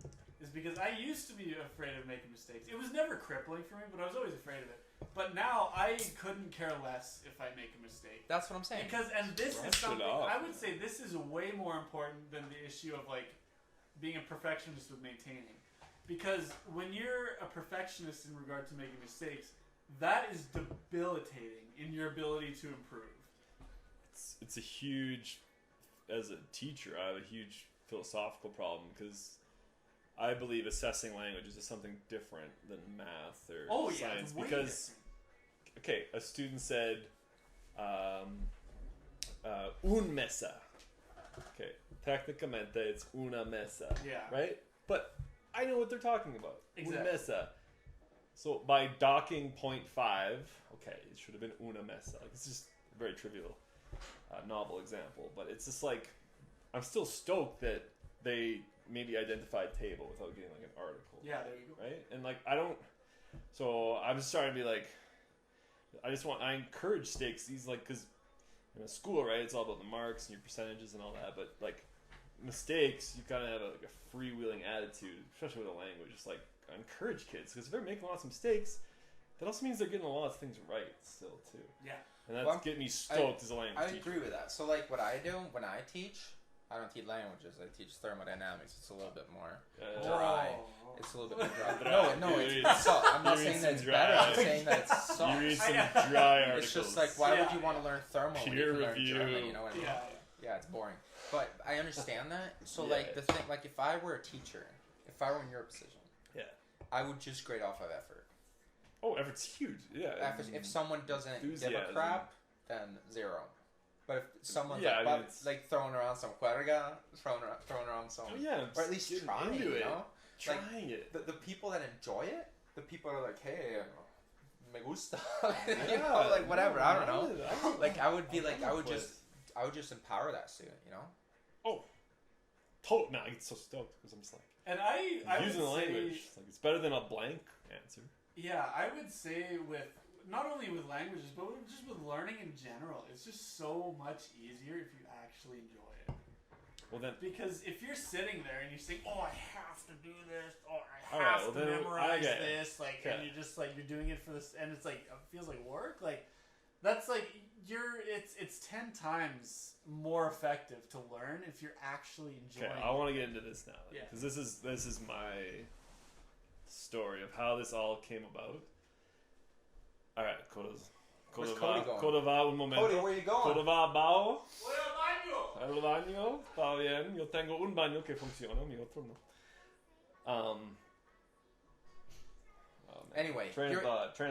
Is because I used to be afraid of making mistakes. It was never crippling for me, but I was always afraid of it. But now I couldn't care less if I make a mistake. That's what I'm saying. Because, and this Brush is something, it off. I would say this is way more important than the issue of like being a perfectionist with maintaining. Because when you're a perfectionist in regard to making mistakes, that is debilitating in your ability to improve. It's a huge, as a teacher, I have a huge philosophical problem because I believe assessing languages is something different than math or science. It's way because, different. okay, a student said, un mesa. Okay, técnicamente it's una mesa. Yeah. Right? But I know what they're talking about. Exactly. Una mesa. So by docking 0.5, okay, it should have been una mesa. Like, it's just a very trivial, novel example. But it's just like, I'm still stoked that they maybe identified table without getting like an article. Yeah, there you go. Right? And like, I don't, so I'm just starting to be like, I encourage stakes. These like, because in a school, right, it's all about the marks and your percentages and all that. But like, mistakes, you gotta have like a freewheeling attitude, especially with a language. It's like, I encourage kids, because if they're making lots of mistakes, that also means they're getting a lot of things right still too. Yeah. And that's getting me stoked as a language teacher. I agree with that. So like what I do when I teach, I don't teach languages. I teach thermodynamics. It's a little bit more dry. Oh. It's a little bit more dry. No, You it's soft. I'm not read saying some that it's dry- better. I'm saying that it's soft. You read some dry articles. It's just like, why would you want to learn thermal when you Peer can learn review. German? You know what I mean? Yeah. Yeah, it's boring. But I understand that. So Yeah. like the thing, like if I were a teacher, if I were in your position, Yeah. I would just grade off of effort. Oh, effort's huge. Yeah. If someone doesn't give a Enthusiasm. crap, then 0. But if someone's Yeah, like, I mean, like throwing around some cuerga, throwing around some, Oh, yeah, or at least getting trying, into you it. know, Trying it. the people that enjoy it, the people are like, hey, me gusta, you Yeah, know, like whatever. I don't know. I would- Like I would be like, I would with- just empower that student, you know. No, I get so stoked because I'm just like, And I using the would say, language. It's like, it's better than a blank answer. yeah, I would say with not only with languages, but just with learning in general, it's just so much easier if you actually enjoy it. Well then, Because if you're sitting there and you think, "Oh, I have to do this," or "I Alright, have well to then, memorize okay. this," like, and Okay. you're just like you're doing it for this, and it's like it feels like work. Like that's like it's 10 times more effective to learn if you're actually enjoying. okay, I want to get into this now Yeah. because this is my story of how this all came about. All right, Where's Cody going? Cody va un momento. Cody, where you going? Cody va bao. Voy al baño. El baño, está bien. Yo tengo un baño que funciona, mi otro no. Oh, man. Anyway, Train of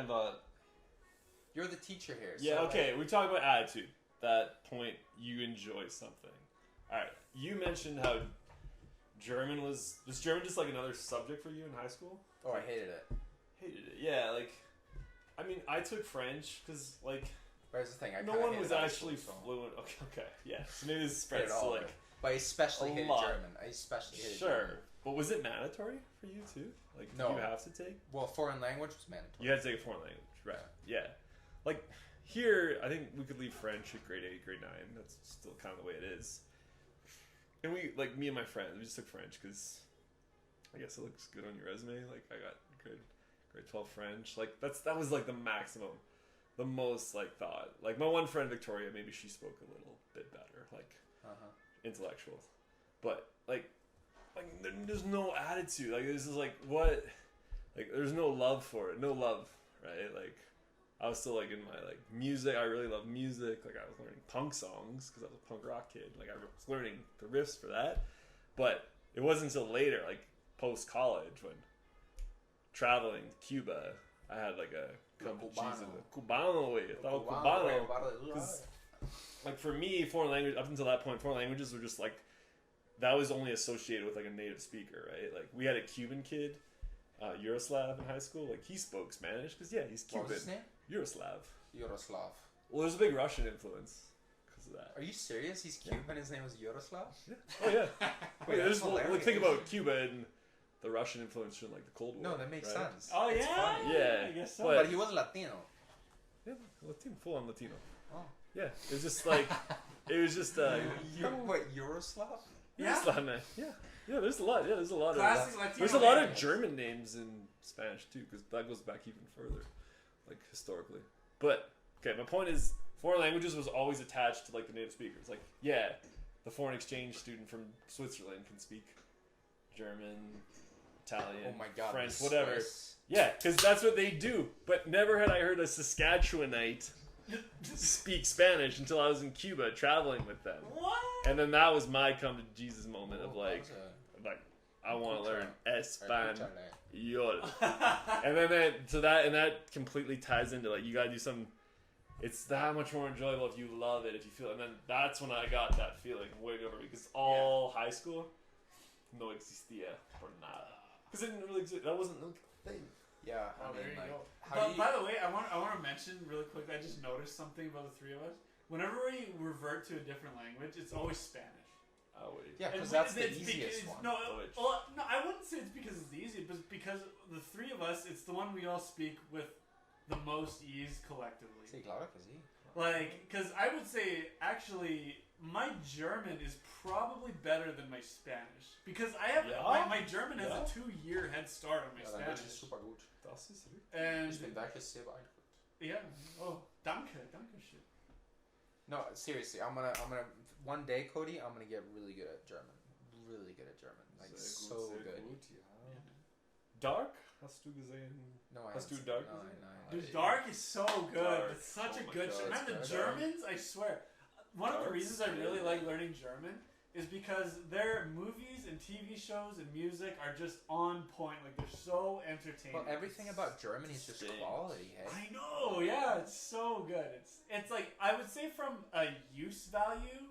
thought. you're the teacher here. Yeah, so okay, we talk about attitude. That point, you enjoy something. Alright, you mentioned how German was German just like another subject for you in high school? Oh, I hated it. Hated it. Yeah, like, I mean, I took French because, like, But here's the thing, I no kinda one hated was high actually school, so- fluent. Okay, yeah. So maybe this Hated spreads all to, of like, it. But I especially a hated lot. German. I especially hated sure. German. But was it mandatory for you too? Like, did No. you have to take? Well, foreign language was mandatory. You had to take a foreign language, right? Yeah. Like, here, I think we could leave French at grade 8, grade 9. That's still kind of the way it is. And we, like, me and my friends, we just took French because I guess it looks good on your resume. Like, I got grade 12 French. Like, that was, like, the maximum. The most, like, thought. Like, my one friend, Victoria, maybe she spoke a little bit better. Like, intellectual. But, like there's no attitude. Like, this is, like, what? Like, there's no love for it. No love, right? Like, I was still, like, in my, like, music. I really love music. Like, I was learning punk songs because I was a punk rock kid. Like, I was learning the riffs for that. But it wasn't until later, like, post-college, when traveling to Cuba, I had, like, a come to Jesus. Cubano, güey. Estaba Cubano. Because, like, for me, foreign language, up until that point, foreign languages were just, like, that was only associated with, like, a native speaker, right? Like, we had a Cuban kid, Yuroslav, in high school. Like, he spoke Spanish because, yeah, he's Cuban. What was his name? Yuroslav. Yaroslav. Well, there's a big Russian influence because of that. Are you serious? He's Cuban. His name was Yaroslav. Oh yeah. Wait, Wait, that's like, hilarious. think about Cuba in the Russian influence from like the Cold War. No, that makes right? sense. Oh It's yeah, funny. Yeah, I guess so. but- But he was Latino. Yeah, Latino, full on Latino. Oh. Yeah, it was just like it was just What, Yugoslav? Yeah. Yeah, there's a lot. Yeah, there's a lot Classic of Latino there's a lot of names. German names in Spanish too, because that goes back even further, like historically. But okay, my point is, foreign languages was always attached to like the native speakers. Like, yeah, the foreign exchange student from Switzerland can speak German, Italian, Oh my god. French, the whatever. Swiss. Yeah, because that's what they do. But never had I heard a Saskatchewanite speak Spanish until I was in Cuba traveling with them. What? And then that was my come to Jesus moment of Oh, like, that I want to learn was Espanol. a- And then that completely ties into like, you gotta do something. It's that much more enjoyable if you love it, if you feel it. And then that's when I got that feeling way over, because all high school, no existía por nada. Because it didn't really exist. That wasn't a thing. Yeah, Oh, I there mean, you like, go. how But do you... by the way, I want to mention really quick. I just noticed something about the three of us. Whenever we revert to a different language, it's always Spanish. Oh wait. Yeah, because And that's the it's easiest because- one. No, Which? well, no, I wouldn't say it's because it's the easiest, but it's because the three of us, it's the one we all speak with the most ease collectively. Sí, claro que sí. Like, because I would say, actually, my German is probably better than my Spanish. Because I have, my German has a 2-year head start on my Ja, dein Deutsch Spanish. ist super gut. Das ist richtig. And, Ich bin wirklich sehr beeindruckt. yeah, oh, danke schön. No, seriously, I'm gonna one day, Cody, I'm gonna get really good at German. Really good at German. Like, Sehr so sehr good. gut, ja. Dark? Hast du gesehen? No, I Hast du haven't Dark seen- gesehen? No. Dude, Dark is so good. Dark. It's such Oh a my good God, show. Man, the it's good. Germans, I swear. One of the Dark's reasons I really good. like learning German is because their movies and TV shows and music are just on point. Like, they're so entertaining. Well, everything about Germany is just Stinks. quality, hey? I know, yeah, it's so good. It's like, I would say from a use value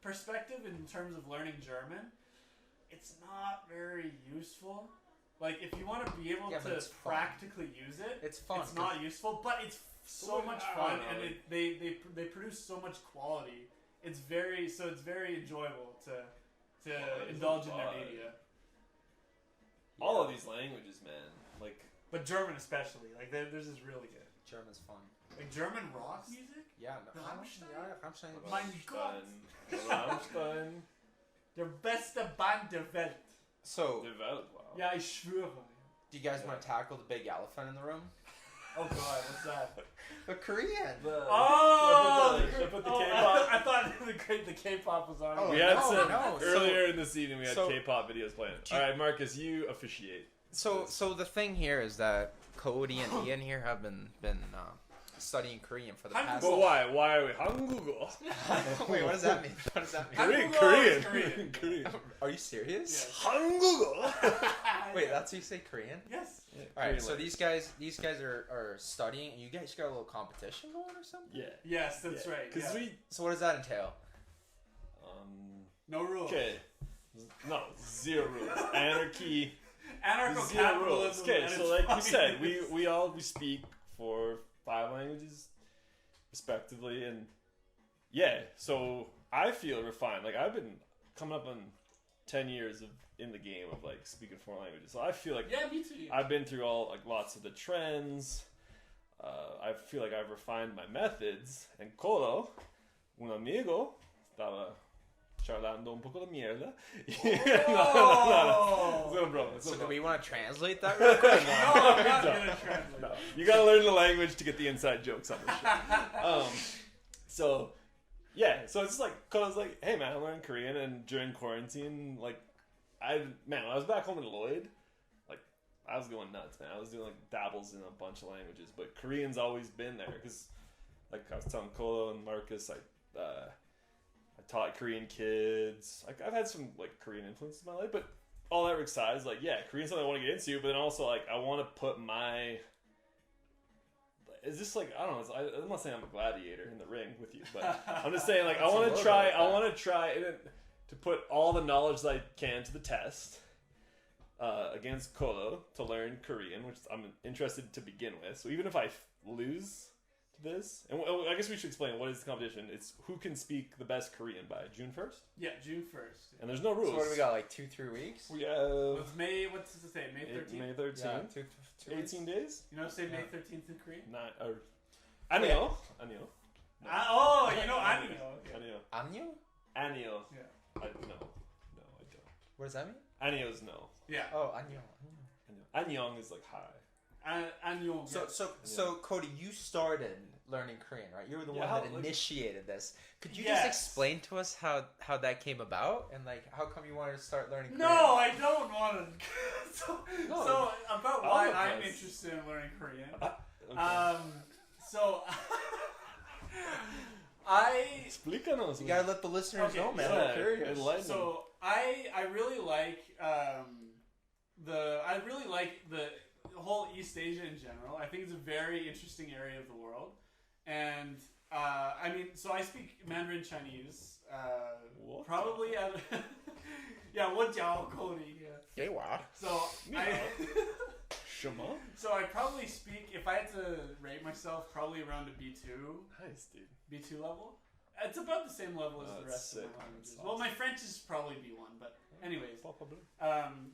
perspective in terms of learning German, it's not very useful. Like, if you want to be able Yeah, but to it's fun. practically use it, It's fun. it's not useful, but it's so Well, much I fun, don't know, and they produce so much quality. It's very enjoyable to there's indulge a in their lot. media. All of these languages, man. Like, But German especially, like theirs is really good. German's fun. Like German rock music, Yeah, no. Rammstein? Yeah, Rammstein. Mein Gott. Rammstein. der beste Band der Welt. So, Develop. Wow. Ja, ich schwöre. do you guys want to tackle the big elephant in the room? Oh God, what's that? The Korean. Oh, Should I put the oh, K-pop? I thought the K-pop was on. Oh, We had no, some no. earlier in the season. We had so- K-pop videos playing. Do you- All right, Marcus, you officiate. So the thing here is that Cody and Ian here have been studying Korean for the past. But why? Why are we Hangugo? Wait, what does that mean? What does that mean? Korean, Hangugo is Korean, Korean. Are you serious? Yes. Hangugo. Wait, that's how you say Korean? Yes. All right, so these guys are studying. You guys got a little competition going or something? Yeah. Yes, that's right. Because yeah. we. So what does that entail? No rules. Okay. No, zero rules. Anarchy. Anarcho-capitalism. Zero rules. Okay, at so its like we said, finest. we speak for 5 languages, respectively, and yeah. So I feel refined. Like I've been coming up on 10 years in the game of like speaking 4 languages. So I feel like Yeah, me too. I've been through lots of the trends. I feel like I've refined my methods. And Colo, un amigo, estaba charlando un poco de mierda. Oh. It's no problem. It's no So do problem. we want to translate that real quick? No, I'm not gonna translate. No. You gotta learn the language to get the inside jokes on this show. So it's just like, Colo's like, hey man, I'm learning Korean, and during quarantine, like, when I was back home in Lloyd, like, I was going nuts, man. I was doing like dabbles in a bunch of languages, but Korean's always been there because, like I was telling Colo and Markus, I taught Korean kids. Like I've had some like Korean influences in my life, but all that aside is like, yeah, Korean's something I want to get into, but then also like I want to put my. Is this like, I don't know? I'm not saying I'm a gladiator in the ring with you, but I'm just saying like I That's a want little to try. bit like I that. want to try to put all the knowledge that I can to the test against Kolo to learn Korean, which I'm interested to begin with. So even if I lose this. And I guess we should explain what is the competition. It's who can speak the best Korean by June 1st. Yeah, June 1st. And there's no rules. So what do we got? Like 2-3 weeks? We have It's May. What's it say? May 13th. May 13th. Yeah, two 18 days. You know, say May 13th in Korean. Anio. Oh, you know Anio. Okay. Anyo? Anio. Yeah. No, I don't. What does that mean? Anio's no. Yeah. Oh, Anyo. Anyong is like hi. Anyo. So Cody, you started learning Korean, right? You were the one that initiated this. Could you just explain to us how that came about and like how come you wanted to start learning Korean? No, I don't want to. So about why I'm interested in learning Korean. Okay. So Explícanos. You gotta let the listeners know, man. Yeah, I'm curious. So I really like the whole East Asia in general. I think it's a very interesting area of the world, and I mean, so I speak Mandarin Chinese. Probably at what jiao Cody. Yeah, wow. So Shema? So I probably speak, if I had to rate myself, probably around a B2. Nice, dude. B2 level. It's about the same level as the rest of my languages. Well, my French is probably B1, but anyways.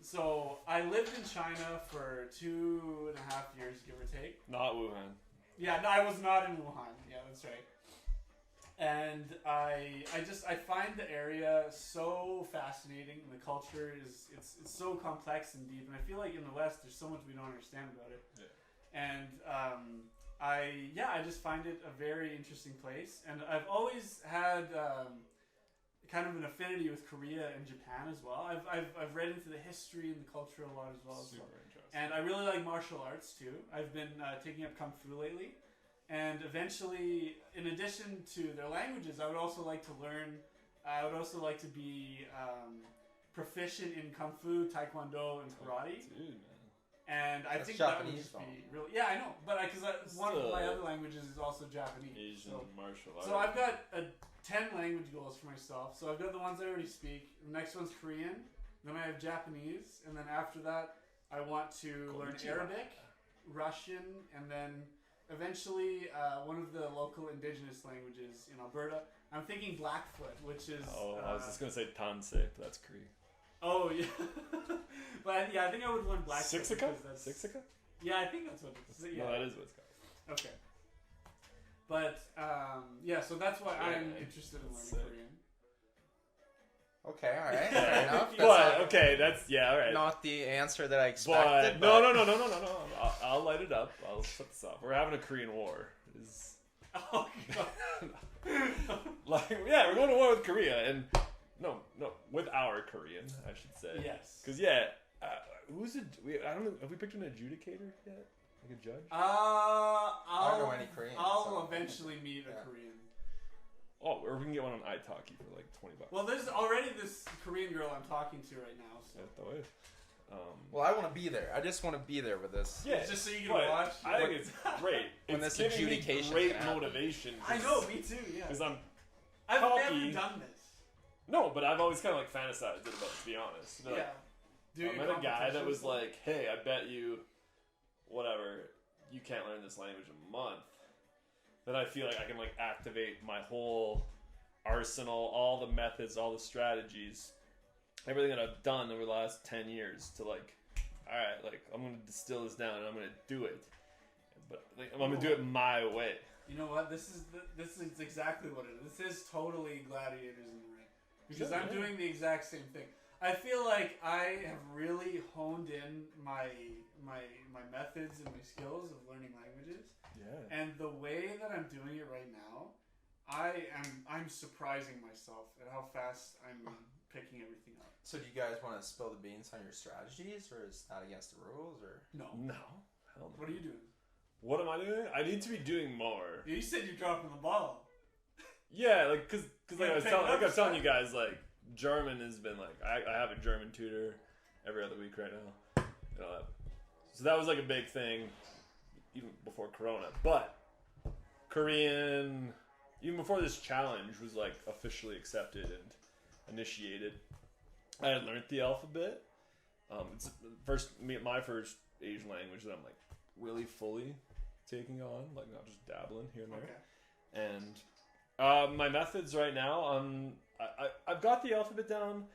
So I lived in China for 2.5 years, give or take. Not Wuhan. Yeah, no, I was not in Wuhan. Yeah, that's right. And I find the area so fascinating. The culture is it's so complex and deep, and I feel like in the West there's so much we don't understand about it. Yeah. And I just find it a very interesting place, and I've always had kind of an affinity with Korea and Japan as well. I've read into the history and the culture a lot as well. Super interesting. And I really like martial arts too. I've been taking up kung fu lately. And eventually, in addition to their languages, I would also like to be proficient in kung fu, taekwondo, and karate. Dude, man. And I think Japanese that would just be really... Yeah, I know. But because one of my other languages is also Japanese. Asian martial arts. So I've got 10 language goals for myself. So I've got the ones I already speak. The next one's Korean. Then I have Japanese. And then after that, I want to learn Arabic, Russian, and then... eventually, one of the local indigenous languages in Alberta. I'm thinking Blackfoot, which is... I was just going to say Tanse, but that's Cree. Oh, yeah. But yeah, I think I would learn Blackfoot. Sixica? Yeah, I think that's what it's... Yeah. No, that is what it's called. Okay. But, so that's why I'm interested in learning Korean. Okay, alright, fair enough. Alright. Not the answer that I expected. But no. I'll light it up. I'll shut this off. We're having a Korean war. Oh, God. We're going to war with Korea, and no, with our Korean, I should say. Yes. Because who's it? I don't know. Have we picked an adjudicator yet? Like a judge? I don't know any Korean. I'll eventually meet a Korean. Oh, or we can get one on italki for like $20. Well, there's already this Korean girl I'm talking to right now. So. Well, I want to be there. I just want to be there with this. Yeah, just so you can watch. I think it's great. When it's this adjudication great motivation. I know, me too. Yeah. Because I've cocky. never done this. No, but I've always kind of like fantasized it about it, to be honest. But, I met a guy that was like, "Hey, I bet you, whatever, you can't learn this language in a month." Then I feel like I can like activate my whole arsenal, all the methods, all the strategies, everything that I've done over the last 10 years to like, all right, like I'm gonna distill this down and I'm gonna do it, but like, I'm gonna do it my way. You know what? This is exactly what it is. This is totally gladiators in the ring because I'm doing the exact same thing. I feel like I have really honed in my methods and my skills of learning languages. Yeah. And the way that I'm doing it right now, I'm surprising myself at how fast I'm picking everything up. So do you guys want to spill the beans on your strategies, or is that against the rules, or no? Hell no. What are you doing? What am I doing? I need to be doing more. You said you're dropping the ball. Yeah, like because like I was telling you guys, like German has been like I have a German tutor every other week right now. So that was like a big thing even before Corona. But Korean, even before this challenge was like officially accepted and initiated, I had learned the alphabet. It's my first Asian language that I'm like really fully taking on, like not just dabbling here and there. Okay. And my methods right now, I've got the alphabet down.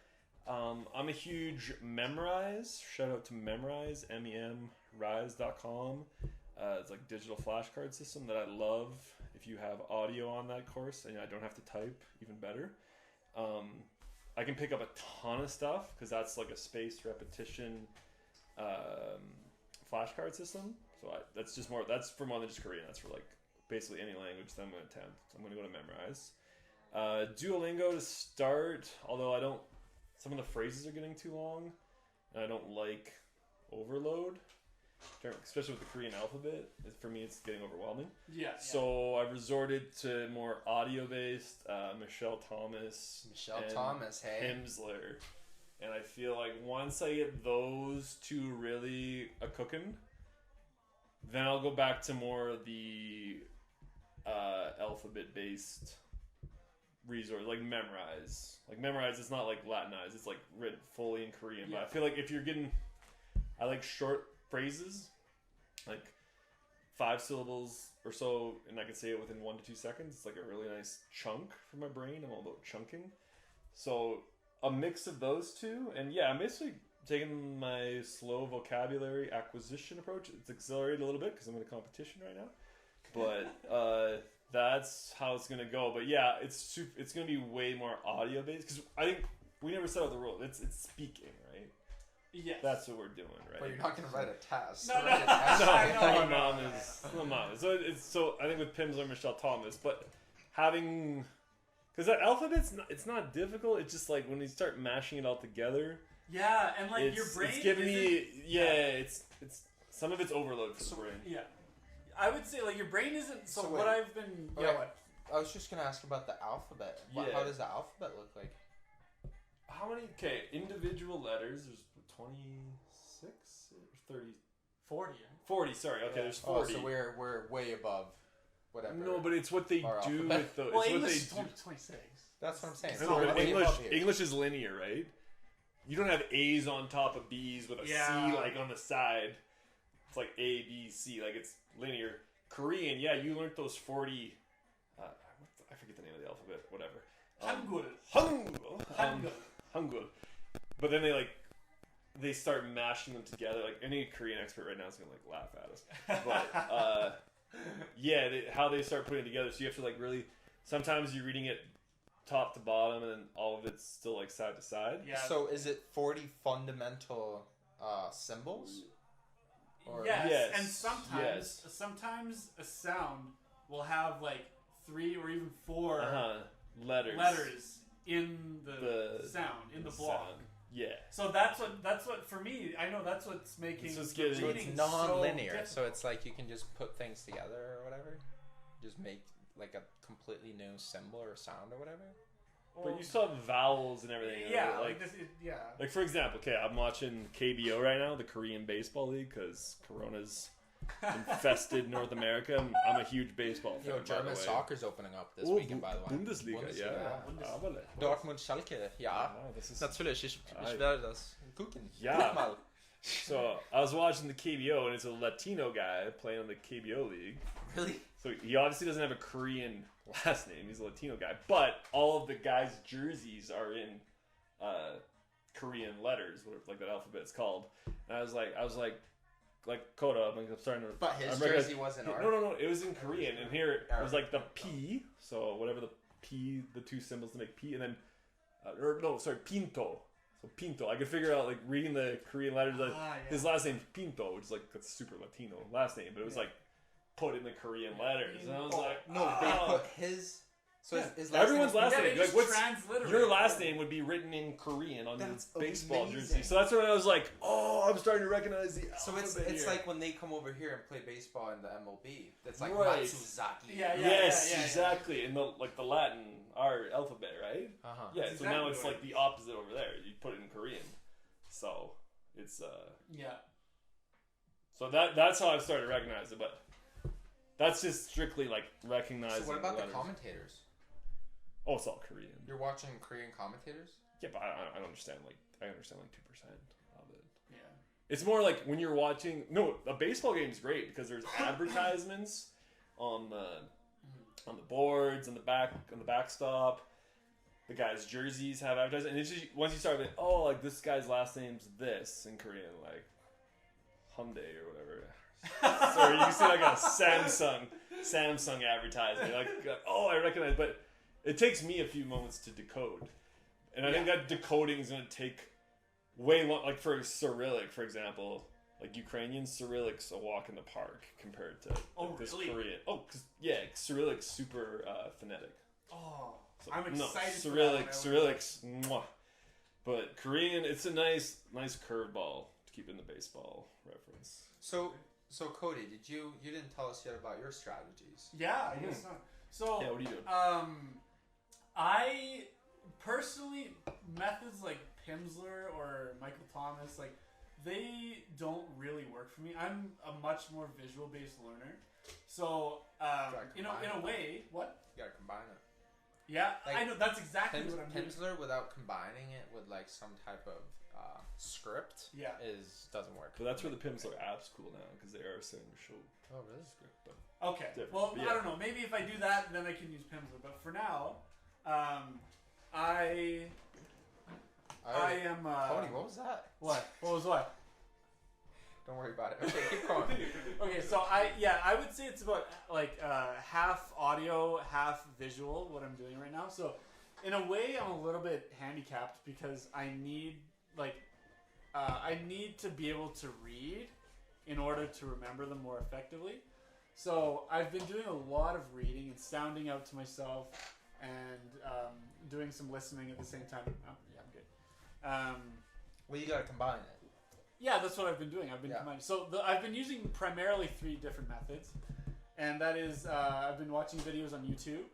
I'm a huge Memrise. Shout out to Memrise, memrise.com. It's like digital flashcard system that I love. If you have audio on that course and I don't have to type, even better. I can pick up a ton of stuff because that's like a spaced repetition flashcard system. So that's for more than just Korean. That's for like basically any language that I'm going to attempt. So I'm going to go to Memrise. Duolingo to start, although some of the phrases are getting too long and I don't like overload. Especially with the Korean alphabet, for me it's getting overwhelming. Yeah. So I've resorted to more audio-based Michelle Thomas, hey. Himsler, and I feel like once I get those two really cooking, then I'll go back to more of the alphabet-based resource, like Memrise. Like Memrise, it's not like Latinized; it's like written fully in Korean. Yeah. But I feel like if you're getting, I like short phrases, like 5 syllables or so, and I can say it within 1 to 2 seconds. It's like a really nice chunk for my brain. I'm all about chunking. So a mix of those two, and yeah, I'm basically taking my slow vocabulary acquisition approach. It's accelerated a little bit because I'm in a competition right now, but that's how it's gonna go. But yeah, it's gonna be way more audio based because I think we never set out the rule. It's speaking, right? Yes. That's what we're doing, right? But you're not going to write a test. No. My mom is. So I think with Pimsler, Michelle Thomas, but having, because that alphabet's it's not difficult. It's just like when you start mashing it all together. Yeah, and like your brain. It's giving me it's some of it's overload for the brain. Yeah, I would say like your brain isn't. So wait. what I've been. Okay. Yeah. What? I was just going to ask about the alphabet. Yeah. How does the alphabet look like? How many? Okay, individual letters. There's 26 or 30. 40. 40. Sorry. Okay, there's 40. So we're way above whatever. No, but it's what they Our do alphabet. with those. Well, it's English what is they do. 26. That's what I'm saying. No, So we're but way above here. English is linear, right? You don't have A's on top of B's with a C like on the side. It's like A, B, C. Like it's linear. Korean, yeah, you learned those 40. I forget the name of the alphabet. Whatever. Hangul. Hangul. But then they start mashing them together. Like any Korean expert right now is gonna like laugh at us. But yeah, how they start putting it together. So you have to like really. Sometimes you're reading it top to bottom, and then all of it's still like side to side. Yeah. So is it 40 fundamental symbols? Or Yes. And sometimes a sound will have like 3 or even 4 letters in the sound in the block. Sound. Yeah. So that's what for me. I know that's what's making. So it's the getting- reading it's non-linear, so so it's like you can just put things together or whatever. Just make like a completely new symbol or sound or whatever. But you still have vowels and everything. Yeah, like yeah. Like for example, okay, I'm watching KBO right now, the Korean Baseball League, because Corona's infested North America. I'm a huge baseball fan. Yo, by German the way. soccer's opening up this weekend, by the way. Bundesliga, yeah. Ah, well, Dortmund, Schalke, ja. Ah, das ist- Natürlich, ich werde das gucken. Ja. Guck mal. So I was watching the KBO, and it's a Latino guy playing on the KBO league. Really? So he obviously doesn't have a Korean last name. He's a Latino guy, but all of the guys' jerseys are in Korean letters, whatever like that alphabet's called. And I was like Koda. I'm starting to. But his I'm jersey wasn't art. No. It was in Korean, and here it was like the P. So whatever the P, the two symbols to make P, and then Pinto. So Pinto. I could figure out like reading the Korean letters. Like, his last name's Pinto, which is like that's super Latino last name, but it was like put in the Korean letters, and I was like, They put his. So his last everyone's name last Yeah, name. they Like, just what's transliterate your it. last name would be written in Korean on That's your baseball amazing. jersey. So that's when I was like, oh, I'm starting to recognize the. So it's alphabet here. like when they come over here and play baseball in the MLB. That's like Right. Matsuzaki. Yeah. Yes, yeah. exactly. In the like the Latin our alphabet, right? Uh-huh. Yeah. That's So now exactly it's what like the opposite over there. You put it in Korean. So it's Yeah. So that's how I've started to recognize it, but that's just strictly like recognizing. So what about the letters. commentators? Oh, it's all Korean. You're watching Korean commentators? Yeah, but I don't understand. Like I understand like 2% of it. Yeah. It's more like when you're watching. No, a baseball game is great because there's advertisements on the boards, on the backstop. The guys' jerseys have advertising, and it's just, once you start, like this guy's last name's this in Korean, like Hyundai or whatever. So you can see like a Samsung advertising, like I recognize, but it takes me a few moments to decode, and I think that decoding is going to take way long. Like for Cyrillic, for example, like Ukrainian Cyrillic's a walk in the park compared to this really? Korean. Oh, because Cyrillic's super phonetic. Oh. So, I'm excited. Cyrillic's, mwah. But Korean, it's a nice curveball to keep in the baseball reference. So Cody, you didn't tell us yet about your strategies? Yeah, I guess not. So what are you doing? I personally, methods like Pimsleur or Michael Thomas, like they don't really work for me. I'm a much more visual based learner. So in a way, what? You gotta combine it. Yeah, like, I know that's exactly what I'm doing. Pimsleur without combining it with like some type of script doesn't work. But that's where the Pimsleur app's cool now because they are saying show. Oh really? Script. Okay. Well, I don't know. Maybe if I do that, then I can use Pimsleur. But for now, I am. Cody, what was that? What? What was what? Don't worry about it. Okay, keep going. Okay, so I would say it's about like half audio, half visual. What I'm doing right now. So, in a way, I'm a little bit handicapped because I need to be able to read in order to remember them more effectively. So I've been doing a lot of reading and sounding out to myself and doing some listening at the same time. Oh, yeah, I'm good. Well, you gotta combine it. Yeah, that's what I've been doing. I've been combining. So I've been using primarily 3 different methods, and that is I've been watching videos on YouTube,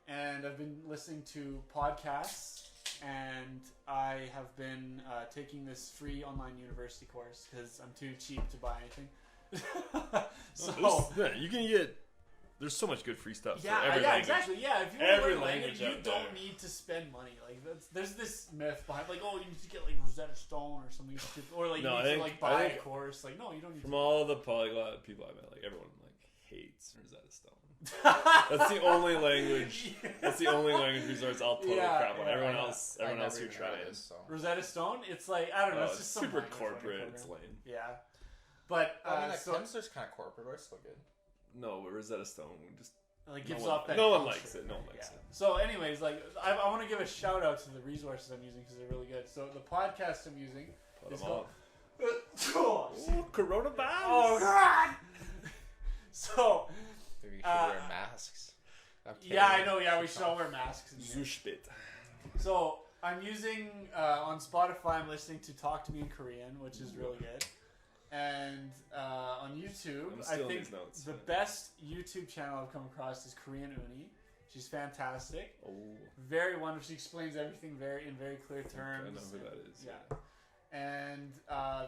and I've been listening to podcasts, and I have been taking this free online university course because I'm too cheap to buy anything. You can get. There's so much good free stuff. Exactly. Yeah, if you want to learn language, you don't need to spend money. Like there's this myth behind, like, you need to get like Rosetta Stone or something stupid, or like you need to buy a course. Like, no, you don't need. From all the polyglot people I met, like everyone hates Rosetta Stone. That's the only language. That's the only language resource I'll totally crap on. Everyone else who tries. Rosetta Stone. It's like I don't know. It's just super corporate. It's lame. Yeah, but Pimsleur's kind of corporate, but it's still good. No, but Rosetta Stone just gives off that. No one likes it. No one likes it. So, anyways, I want to give a shout out to the resources I'm using because they're really good. So, the podcast I'm using is called Coronavirus. Oh God! So, maybe we should wear masks. Yeah, I know. Yeah, we should all wear masks. Zushbit. So, I'm using on Spotify. I'm listening to Talk to Me in Korean, which is really good. And on YouTube, I think the best YouTube channel I've come across is Korean Uni. She's fantastic. Oh. Very wonderful. She explains everything in very clear terms. I know who that is. Yeah. And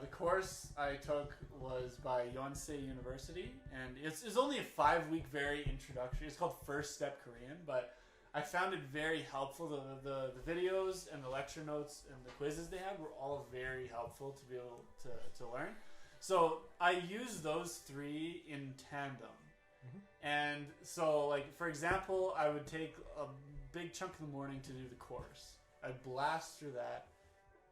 the course I took was by Yonsei University. And it's only a 5-week very introductory. It's called First Step Korean. But I found it very helpful. The videos and the lecture notes and the quizzes they had were all very helpful to be able to learn. So I use those 3 in tandem. Mm-hmm. And so, like, for example, I would take a big chunk of the morning to do the course. I'd blast through that.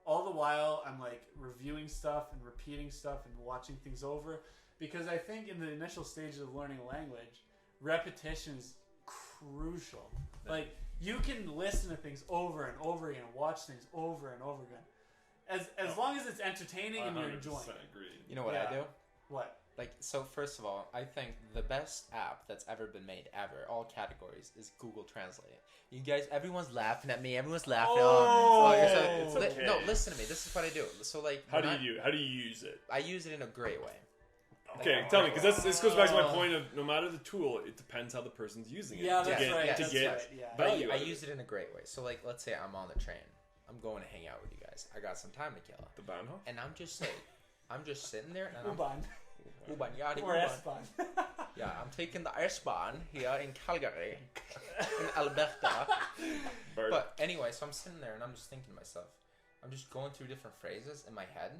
All the while, I'm, like, reviewing stuff and repeating stuff and watching things over. Because I think in the initial stages of learning a language, repetition is crucial. Like, you can listen to things over and over again, watch things over and over again. As long as it's entertaining and you're enjoying it. Agree. You know what I do? What? Like, so first of all, I think the best app that's ever been made ever, all categories, is Google Translate. You guys, everyone's laughing at me. Everyone's laughing. It's okay. No, listen to me. This is what I do. So, like, how do you use it? I use it in a great way. Okay, tell me, because this goes back to my point of no matter the tool, it depends how the person's using it. Yeah, that's right. But I use it in a great way. So, like, let's say I'm on the train. I'm going to hang out with you guys. I got some time to kill. The Bahnhof? And I'm just sitting there. And U-Bahn. Yeah, I'm taking the S-Bahn here in Calgary, in Alberta. But anyway, so I'm sitting there and I'm just thinking to myself, I'm just going through different phrases in my head.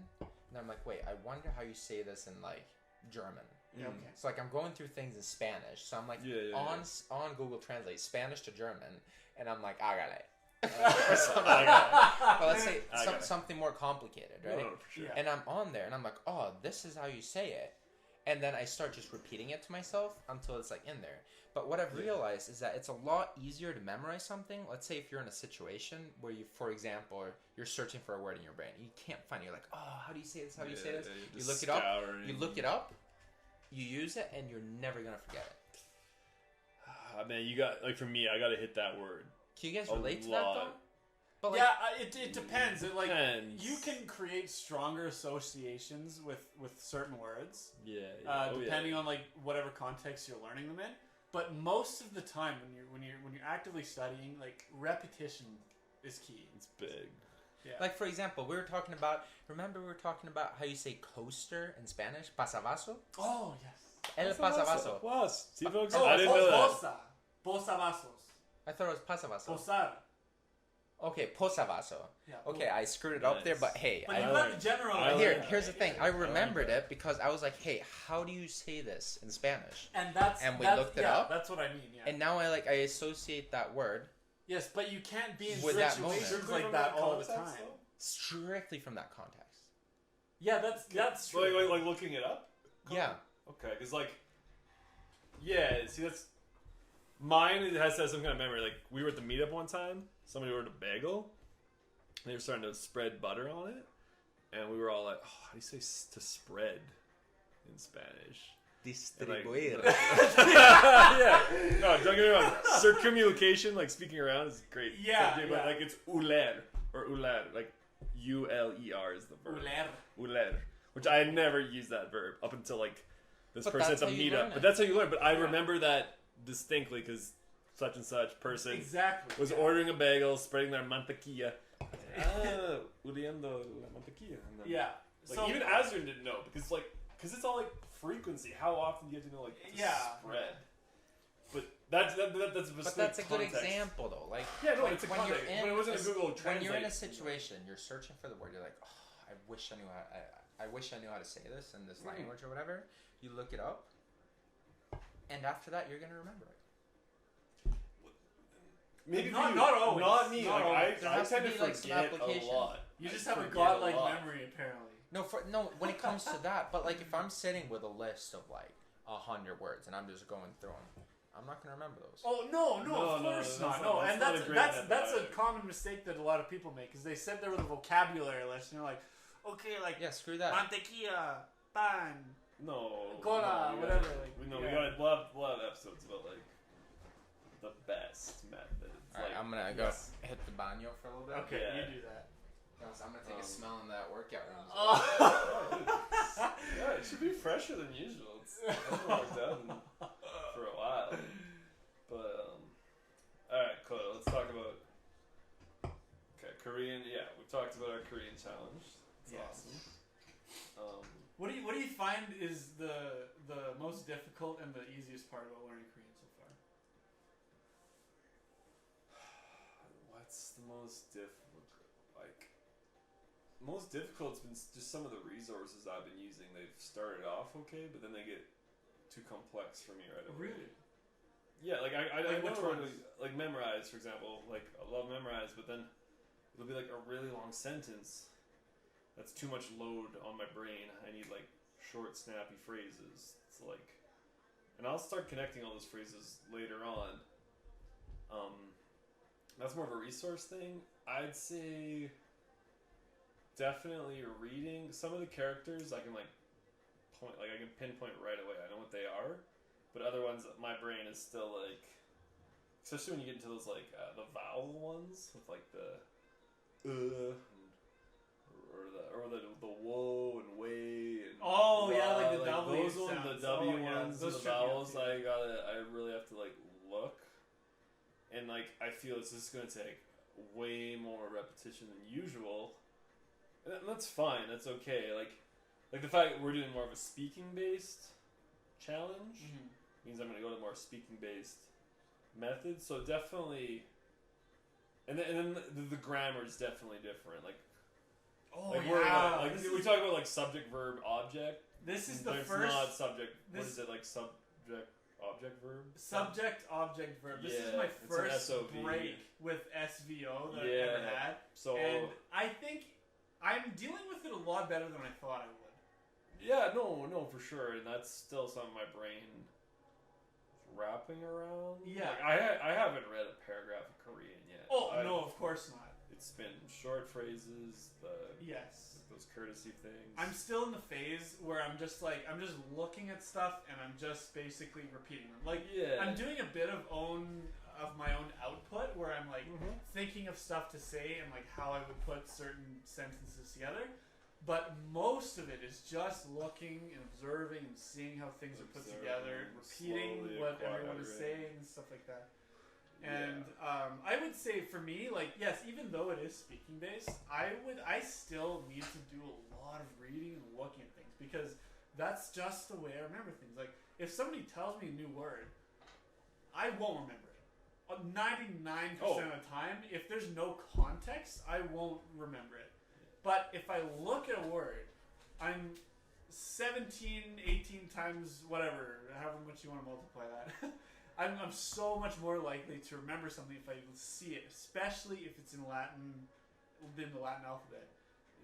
And I'm like, wait, I wonder how you say this in like German. Yeah, okay. So like I'm going through things in Spanish. So I'm like on Google Translate Spanish to German, and I'm like, agale. Or something like that. But let's say something more complicated, right? No, for sure. And I'm on there, and I'm like, oh, this is how you say it. And then I start just repeating it to myself until it's like in there. But what I've realized is that it's a lot easier to memorize something. Let's say if you're in a situation where you, for example, you're searching for a word in your brain. You can't find it. You're like, oh, how do you say this? How do you say this? You look it up. You look it up. You use it, and you're never going to forget it. Man, you got, like for me, I got to hit that word. Can you guys relate to that though? But like, it depends. It like you can create stronger associations with certain words. Yeah. Depending on like whatever context you're learning them in. But most of the time, when you're actively studying, like repetition is key. It's big. Yeah. Like for example, remember we were talking about how you say coaster in Spanish, pasavaso? Oh yes. El pasavaso. Was. See, folks, Oh, I didn't know that. Posa. Posavasos. I thought it was pasavaso. Posar. Okay, posavaso. Yeah. Okay, I screwed it up there, but hey, But you got the general. Here's the thing. I remembered it because I was like, hey, how do you say this in Spanish? And we looked it up. That's what I mean. Yeah. And now I associate that word. Yes, but you can't be in With that moment. situations like that all the time. Strictly from that context. Yeah, that's true. Like looking it up? Yeah. Okay, because like, yeah, see that's, mine has some kind of memory. Like we were at the meetup one time, somebody ordered a bagel, and they were starting to spread butter on it, and we were all like, oh, how do you say to spread in Spanish? Distribuir. Yeah. No, don't get me wrong. Circumlocution, like speaking around, is great. Yeah. But like it's uler or ular, like ULER is the verb. Uler. Which I never used that verb up until like this person at the meetup. But that's how you learn. But I remember that distinctly because such and such person was ordering a bagel, spreading their mantequilla. Uriendo la mantequilla. Yeah. Like so, even Azrin didn't know because it's all like frequency. How often do you have to know like spread? But that's a good example though. Like it's a context. But it wasn't a Google Translate. When you're in a situation, you're searching for the word. You're like, oh, I wish I knew how to say this in this language or whatever. You look it up, and after that, you're gonna remember it. Maybe not always. Not me. Not I tend to like forget a lot. You just have a godlike memory, apparently. No, when it comes to that, but like if I'm sitting with a list of like 100 words and I'm just going through them, I'm not gonna remember those. Oh no, of course not. No, and that's a common mistake that a lot of people make is they sit there with a vocabulary list and you're like, okay, like screw that. Mantequilla, pan. No. Cola, whatever. We'll have episodes about like the best methods. Alright, I'm gonna go hit the baño for a little bit. Okay, you do that. I'm gonna take a smell in that workout room. Yeah, it should be fresher than usual. It's hasn't worked out for a while. But alright, cool. Let's talk about Korean. Yeah, we talked about our Korean challenge. It's awesome. What do you find is the most difficult and the easiest part about learning Korean so far? What's the most difficult? Most difficult's been just some of the resources I've been using. They've started off okay, but then they get too complex for me right away. Really? Yeah, like I which know ones? like Memrise, for example. Like I love Memrise, but then it'll be like a really long sentence. That's too much load on my brain. I need like short, snappy phrases. It's like, and I'll start connecting all those phrases later on. That's more of a resource thing. I'd say definitely reading. Some of the characters I can I can pinpoint right away. I know what they are, but other ones my brain is still like, especially when you get into those like the vowel ones with like the or the whoa and way and like the W those ones, the W ones, the vowels. I really have to like look, and like I feel this is going to take way more repetition than usual. And that's fine. That's okay. Like the fact that we're doing more of a speaking-based challenge means I'm going to go to more speaking-based methods. So definitely, and then the grammar is definitely different. We talk about like subject, verb, object. This is but the it's first. not subject. What is it like? Subject, object, verb. Subject, object, verb. This is Yeah, my it's an first SOV. break with SVO that I've Yeah. ever had, So and I think I'm dealing with it a lot better than I thought I would. yeah, no, for sure, and that's still something my brain is wrapping around. Yeah. Like, I haven't read a paragraph of Korean yet. Oh no, of course not. It's been short phrases, Yes. those courtesy things. I'm still in the phase where I'm just looking at stuff and I'm just basically repeating them. Like yeah. I'm doing a bit of my own output where I'm like Mhm. thinking of stuff to say and like how I would put certain sentences together. But most of it is just looking and observing and seeing how things are put together, repeating slowly what everyone is acquiring. saying and stuff like that. And I would say for me, like, yes, even though it is speaking based, I still need to do a lot of reading and looking at things because that's just the way I remember things. Like, if somebody tells me a new word, I won't remember it. 99% of the time, if there's no context, I won't remember it. But if I look at a word, I'm 17, 18 times whatever, however much you want to multiply that. I'm so much more likely to remember something if I see it, especially if it's in Latin, in the Latin alphabet.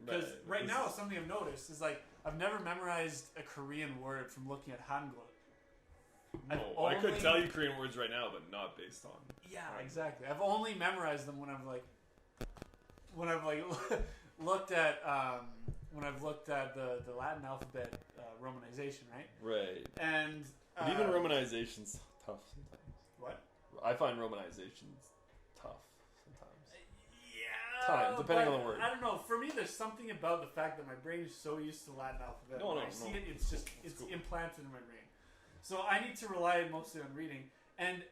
Because right now, something I've noticed is like I've never memorized a Korean word from looking at Hangul. No, I could tell you Korean words right now, but not based on. Yeah, exactly. I've only memorized them when I've looked at the Latin alphabet romanization, right? Right. And But even romanization's tough sometimes. What? I find romanization's tough sometimes. Yeah. Time, depending on the word. I don't know. For me, there's something about the fact that my brain is so used to Latin alphabet. When I see it, it's cool. implanted in my brain. So I need to rely mostly on reading. And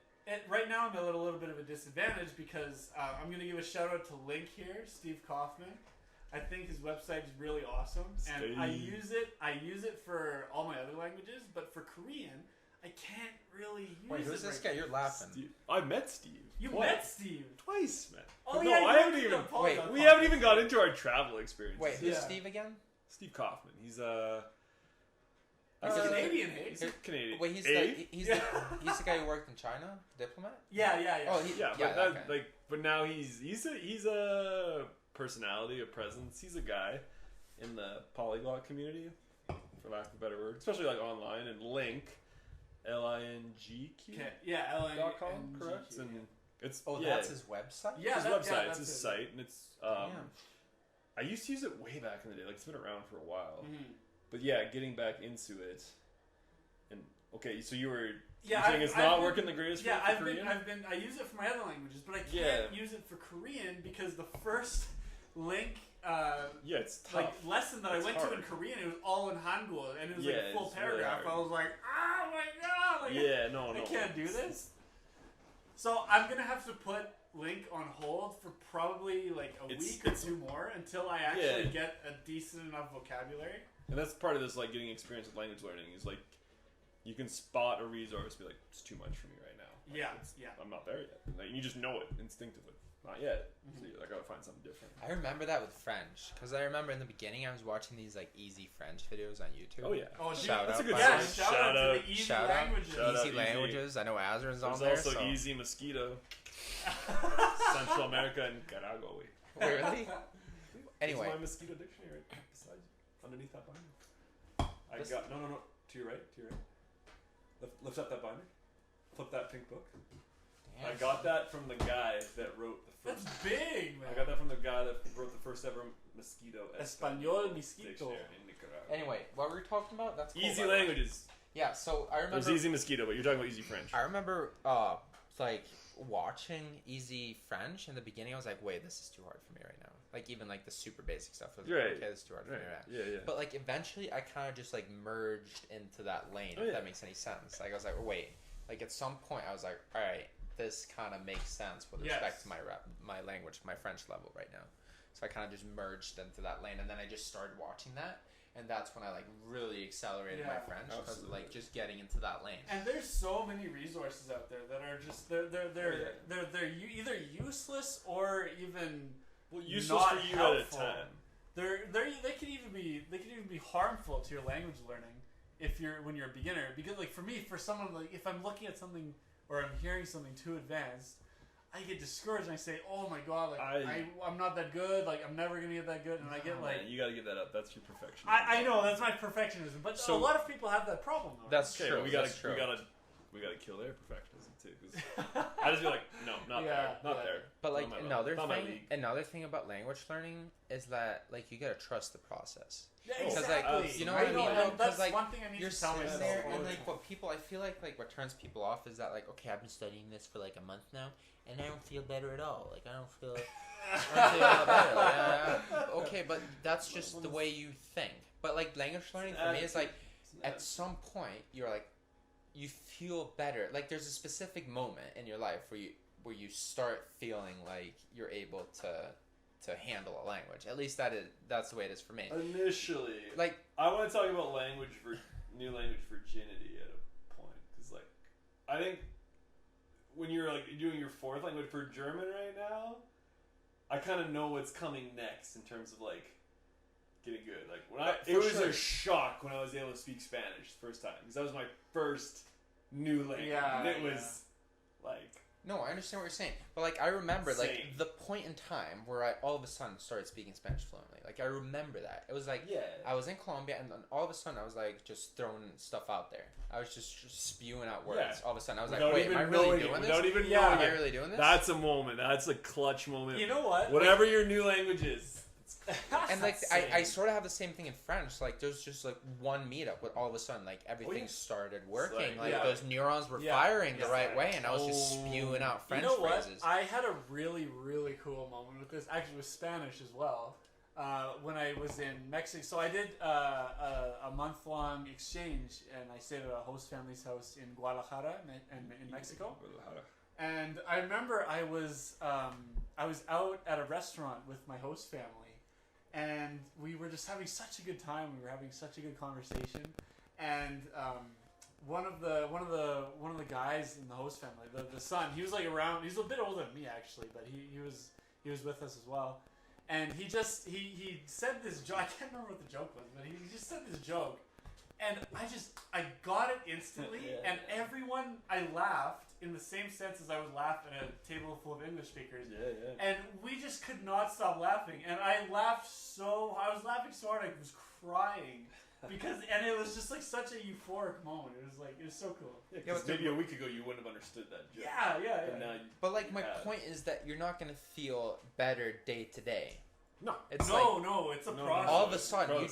right now, I'm at a little bit of a disadvantage because I'm going to give a shout out to Link here, Steve Kaufman. I think his website is really awesome, and I use it for all my other languages, but for Korean, I can't really use it. Wait, who's this guy? You're laughing. Steve. I met Steve. You Twice. met Steve Twice, man. Oh no, yeah, I haven't even. Wait, We haven't even got into our travel experience. Wait, who's Yeah. Steve again? Steve Kaufman. He's He's Canadian, hey? He's Canadian. Wait, he's Yeah. the guy who worked in China, diplomat. Yeah. Oh, but now he's a personality, a presence. He's a guy in the polyglot community, for lack of a better word, especially like online. And Link, LINGQ. Okay. Yeah, .com, correct? Yeah. And it's that's his website. Yeah, his website. that's It's his it. site, and it's Damn. I used to use it way back in the day. Like it's been around for a while. Mhm. But yeah, getting back into it, and okay, so you're Yeah, saying it's not working the greatest for Korean? I use it for my other languages, but I can't use it for Korean because the first link it's tough. lesson that It's I went hard. to in Korean, it was all in Hangul, and it was Yeah, like a full it's really paragraph. hard. I was like, oh my god! Like, Yeah, no. I can't do this. So I'm gonna have to put Link on hold for probably like a week or two more until I actually get a decent enough vocabulary. And that's part of this, like, getting experience with language learning is, like, you can spot a resource and be like, it's too much for me right now. Like, Yeah. I'm not there yet. Like, you just know it instinctively. Not yet. So you're like, I gotta find something different. I remember that with French because I remember in the beginning I was watching these like easy French videos on YouTube. Oh, yeah. Oh, dude, Shout that's out, a good by yeah, the way. shout out to the easy Shout out. languages. Shout out. Easy Easy. languages. I know Azrin's on There's there. also so. Easy Mosquito. Central America and Nicaragua. Wait, really? There's Anyway, my mosquito dictionary right beside you, underneath that binder. No. To your right. Lift up that binder. Flip that pink book. damn. I got that from the guy that wrote the first. That's big, man. I got that from the guy that wrote the first ever mosquito Español mosquito. dictionary in Nicaragua. Anyway, what were we talking about? That's cool, Easy by the way. languages. Yeah, so I remember. There's easy mosquito, but you're talking about easy French. I remember, like watching Easy French in the beginning. I was like, wait, this is too hard for me right now. Like even like the super basic stuff. I was like, Right. okay, this is too hard for me right now. Yeah. But like eventually, I kind of just like merged into that lane. If that makes any sense. Like I was like, wait. Like at some point, I was like, all right, this kind of makes sense with respect to my language, my French level right now. So I kind of just merged into that lane, and then I just started watching that, and that's when I like really accelerated my French because of like just getting into that lane. And there's so many resources out there that are just they're either useless or even Useless not for you helpful. at a time. They could even be be harmful to your language learning when you're a beginner. Because like for me, for someone like if I'm looking at something or I'm hearing something too advanced, I get discouraged and I say, "Oh my god, like I'm not that good. Like I'm never gonna get that good." And I get like, man, you gotta give that up. That's your perfectionism. I know that's my perfectionism, but a lot of people have that problem. Though. That's okay, true. We gotta kill their perfectionism too. Cause I just feel like not there. But like another thing about language learning is that like you gotta trust the process. Yeah, because exactly. like you know what I mean? That's like one thing I need you're to tell sitting myself. there and like I feel like what turns people off is that like, okay, I've been studying this for like a month now and I don't feel better at all. Like I don't feel better. Like, okay, but that's just the way you think. But like language learning for me is like at some point you're like you feel better. Like there's a specific moment in your life where you start feeling like you're able to handle a language. At least that's the way it is for me. Initially, like I want to talk about new language virginity at a point, because like I think when you're like doing your fourth language for German right now, I kind of know what's coming next in terms of like getting good. Like it was a shock when I was able to speak Spanish the first time, because that was my first new language. And it was like. No, I understand what you're saying, but like I remember like the point in time where I all of a sudden started speaking Spanish fluently. Like I remember that it was like I was in Colombia and then all of a sudden I was like just throwing stuff out there. I was just spewing out words. All of a sudden I was like, wait, am I really doing this? Am I really doing this? That's a moment. That's a clutch moment. You know what? Whatever your new language is. And like I sort of have the same thing in French. Like there's just like one meetup where all of a sudden like everything started working. Like those neurons were firing the right way, and I was just spewing out French phrases. I had a really really cool moment with this. Actually, with Spanish as well. When I was in Mexico, so I did a month-long exchange, and I stayed at a host family's house in Guadalajara, in Mexico. And I remember I was out at a restaurant with my host family. And we were just having such a good time. We were having such a good conversation, and one of the guys in the host family, the son, he was like around. He's a bit older than me actually, but he was with us as well. And he said this joke. I can't remember what the joke was, but he just said this joke, and I got it instantly, and everyone I laughed. In the same sense as I would laugh at a table full of English speakers. And we just could not stop laughing. And I was laughing so hard I was crying. And it was just like such a euphoric moment. It was so cool. Yeah, because maybe a week ago you wouldn't have understood that joke. Yeah. But like my point is that you're not going to feel better day to day. No. It's a process. All of a sudden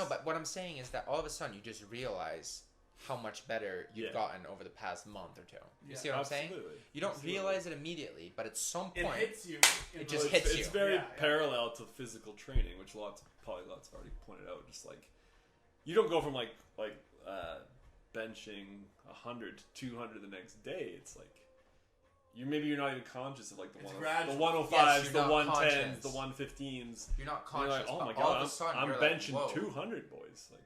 but what I'm saying is that all of a sudden you just realize how much better you've gotten over the past month or two. You see what I'm saying? You don't realize it immediately, but at some point it hits you. It just hits you. It's very parallel to physical training, which lots of polyglots have already pointed out. Just like you don't go from like benching 100 to 200 the next day. It's like you're not even conscious of like the 105s, the 110s, the 115s. You're not conscious. You're like, oh my god, I'm benching 200, boys. Like.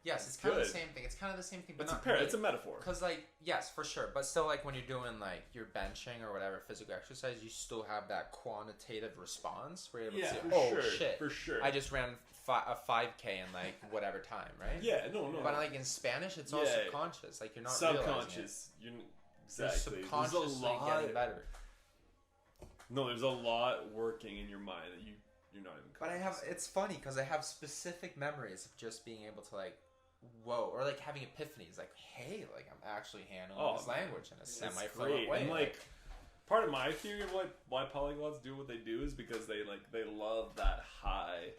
Yes, it's kind of the same thing. It's kind of the same thing, but it's a metaphor. Because, like, yes, for sure. But still, like, when you're doing, like, your benching or whatever physical exercise, you still have that quantitative response where you're able to say, shit. For sure. I just ran a 5K in, like, whatever time, right? Yeah, no. But, like, in Spanish, it's all subconscious. Like, you're not subconscious. Exactly. You're subconsciously getting better. No, there's a lot working in your mind that you're not even conscious. But it's funny because I have specific memories of just being able to, like, whoa, or like having epiphanies, like, hey, like I'm actually handling this language in a semi-fluent way. And like part of my theory of why polyglots do what they do is because they love that high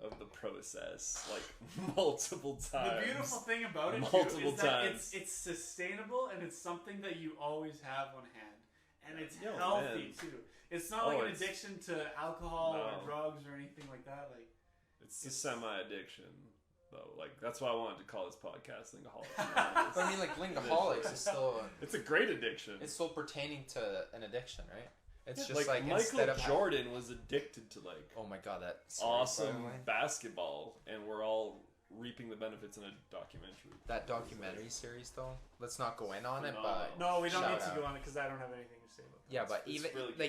of the process, like multiple times. The beautiful thing about it too, is that it's sustainable and it's something that you always have on hand, and it's healthy too. It's not like an addiction to alcohol or drugs or anything like that. Like it's a semi-addiction. Like that's why I wanted to call this podcast Lingoholics. But I mean, like Lingoholics is still it's a great addiction. It's still pertaining to an addiction, right? It's just like Michael Jordan was addicted to like oh my god, that awesome basketball, and we're all reaping the benefits in a documentary. That documentary series, though, let's not go in on it. But no, we don't need to go on it because I don't have anything to say about it. Yeah, but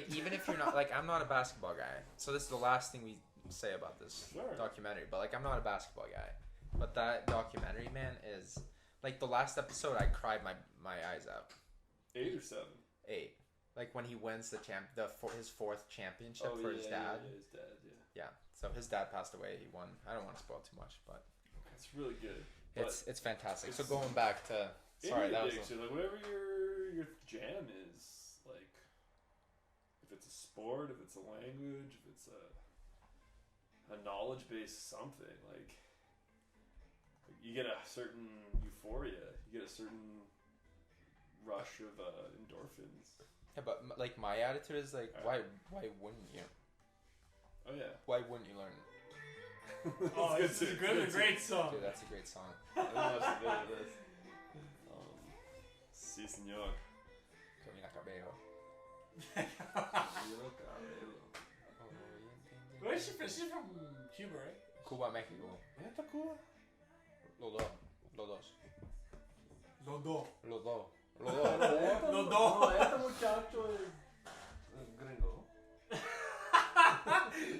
even if you're not like I'm not a basketball guy, so this is the last thing say about this Sure. documentary, but like I'm not a basketball guy. But that documentary, man, is like the last episode. I cried my eyes out. 8 or 7? 8. Like when he wins his 4th championship for his dad. Yeah, his dad. Yeah. Yeah. So his dad passed away. He won. I don't want to spoil too much, but It's really good. it's fantastic. So going back to sorry, that was like whatever your jam is, like if it's a sport, if it's a language, if it's a knowledge based something, like you get a certain euphoria, you get a certain rush of endorphins. yeah, but like my attitude is like, why wouldn't you? Oh yeah. Why wouldn't you learn? Oh, this is a great song. Dude, that's a great song. Let me watch the video of this. Sí, señor. Camila Cabello. Where is she from? She's from Cuba, right? Cuba, Mexico. ¿Neta Cuba? Los dos. Los dos. Los dos. Los dos. Los Los dos. dos. No, este muchacho es gringo.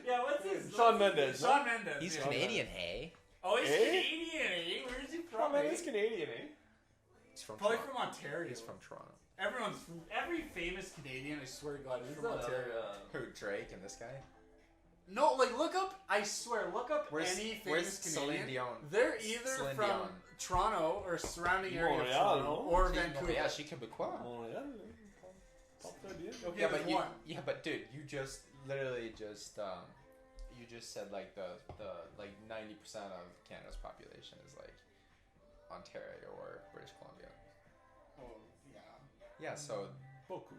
Yeah, what's his? Shawn Mendes. Shawn Mendes. He's yeah. Canadian, hey? Oh, he's Eh? Canadian, eh? Where is he from? Oh man, eh? he's Canadian, eh? He's from Probably Toronto. from Ontario. He's from Toronto. Every famous Canadian, I swear to God, is from Ontario. Who, Drake and this guy? No, like look up. I swear, look up any famous Celine Canadian. Dion? They're either Celine from Dion. Toronto or surrounding area of Montreal, Toronto no? or See, Vancouver. yeah, she could be quiet. Montreal. Pop idea. Okay, Yeah, there's but one. dude, you just literally you just said like the like 90% of Canada's population is like Ontario or British Columbia. Oh, yeah. Yeah, so Beaucoup.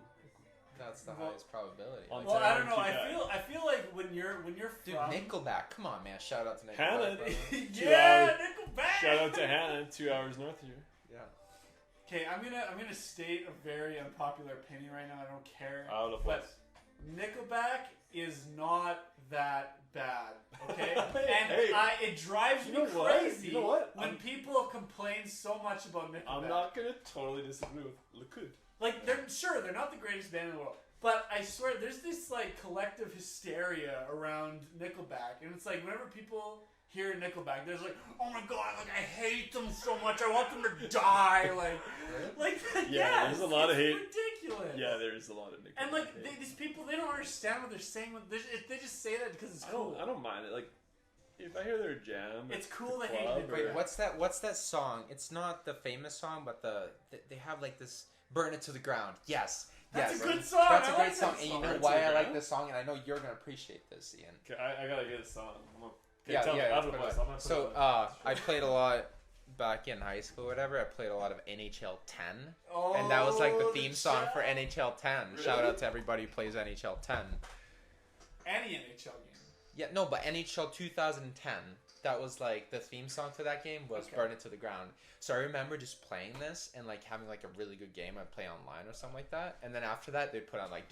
that's the Well- highest probability. On- Well, I don't know. Ontario, I feel like when you're Dude, from Nickelback, come on, man! Shout out to Nickelback. Hannah. brother. yeah, hours. Nickelback. Shout out to Hannah, 2 hours north of here. Yeah. Okay, I'm gonna state a very unpopular opinion right now. I don't care. Out of But place. Nickelback is not that bad. Okay, Hey, and it drives you me know what? crazy You know what? when people complain so much about Nickelback. I'm not gonna totally disagree with Likud. Like they're not the greatest band in the world, but I swear there's this like collective hysteria around Nickelback, and it's like whenever people hear Nickelback, there's like, oh my god, like I hate them so much, I want them to die, like Yeah, there's a lot of it's hate. ridiculous. Yeah, there's a lot of Nickelback. And like hate. these people, they don't understand what they're saying. They just say that because it's cool. I don't mind it. Like, if I hear their jam, It's at cool the to hate club Nickelback. or- Wait, what's that song? It's not the famous song, but they have like this "Burn It to the Ground." Yes, That's yes. a good song. That's I a like great song, that and you song. know Burn It to why the I like Ground? this song, and I know you're gonna appreciate this, Ian. Okay, I gotta get a song. Okay, Yeah, tell me. yeah. Out of put the it place. on. I'm gonna put So, it on. I played a lot back in high school, or whatever. I played a lot of NHL 10, Oh, and that was like the theme song for chat. NHL 10. Shout out to everybody who plays NHL 10. Any NHL game. Yeah, no, but NHL 2010. That was like the theme song for that game was Okay. "Burn It to the Ground." So I remember just playing this and like having like a really good game. I'd play online or something like that, and then after that they'd put on like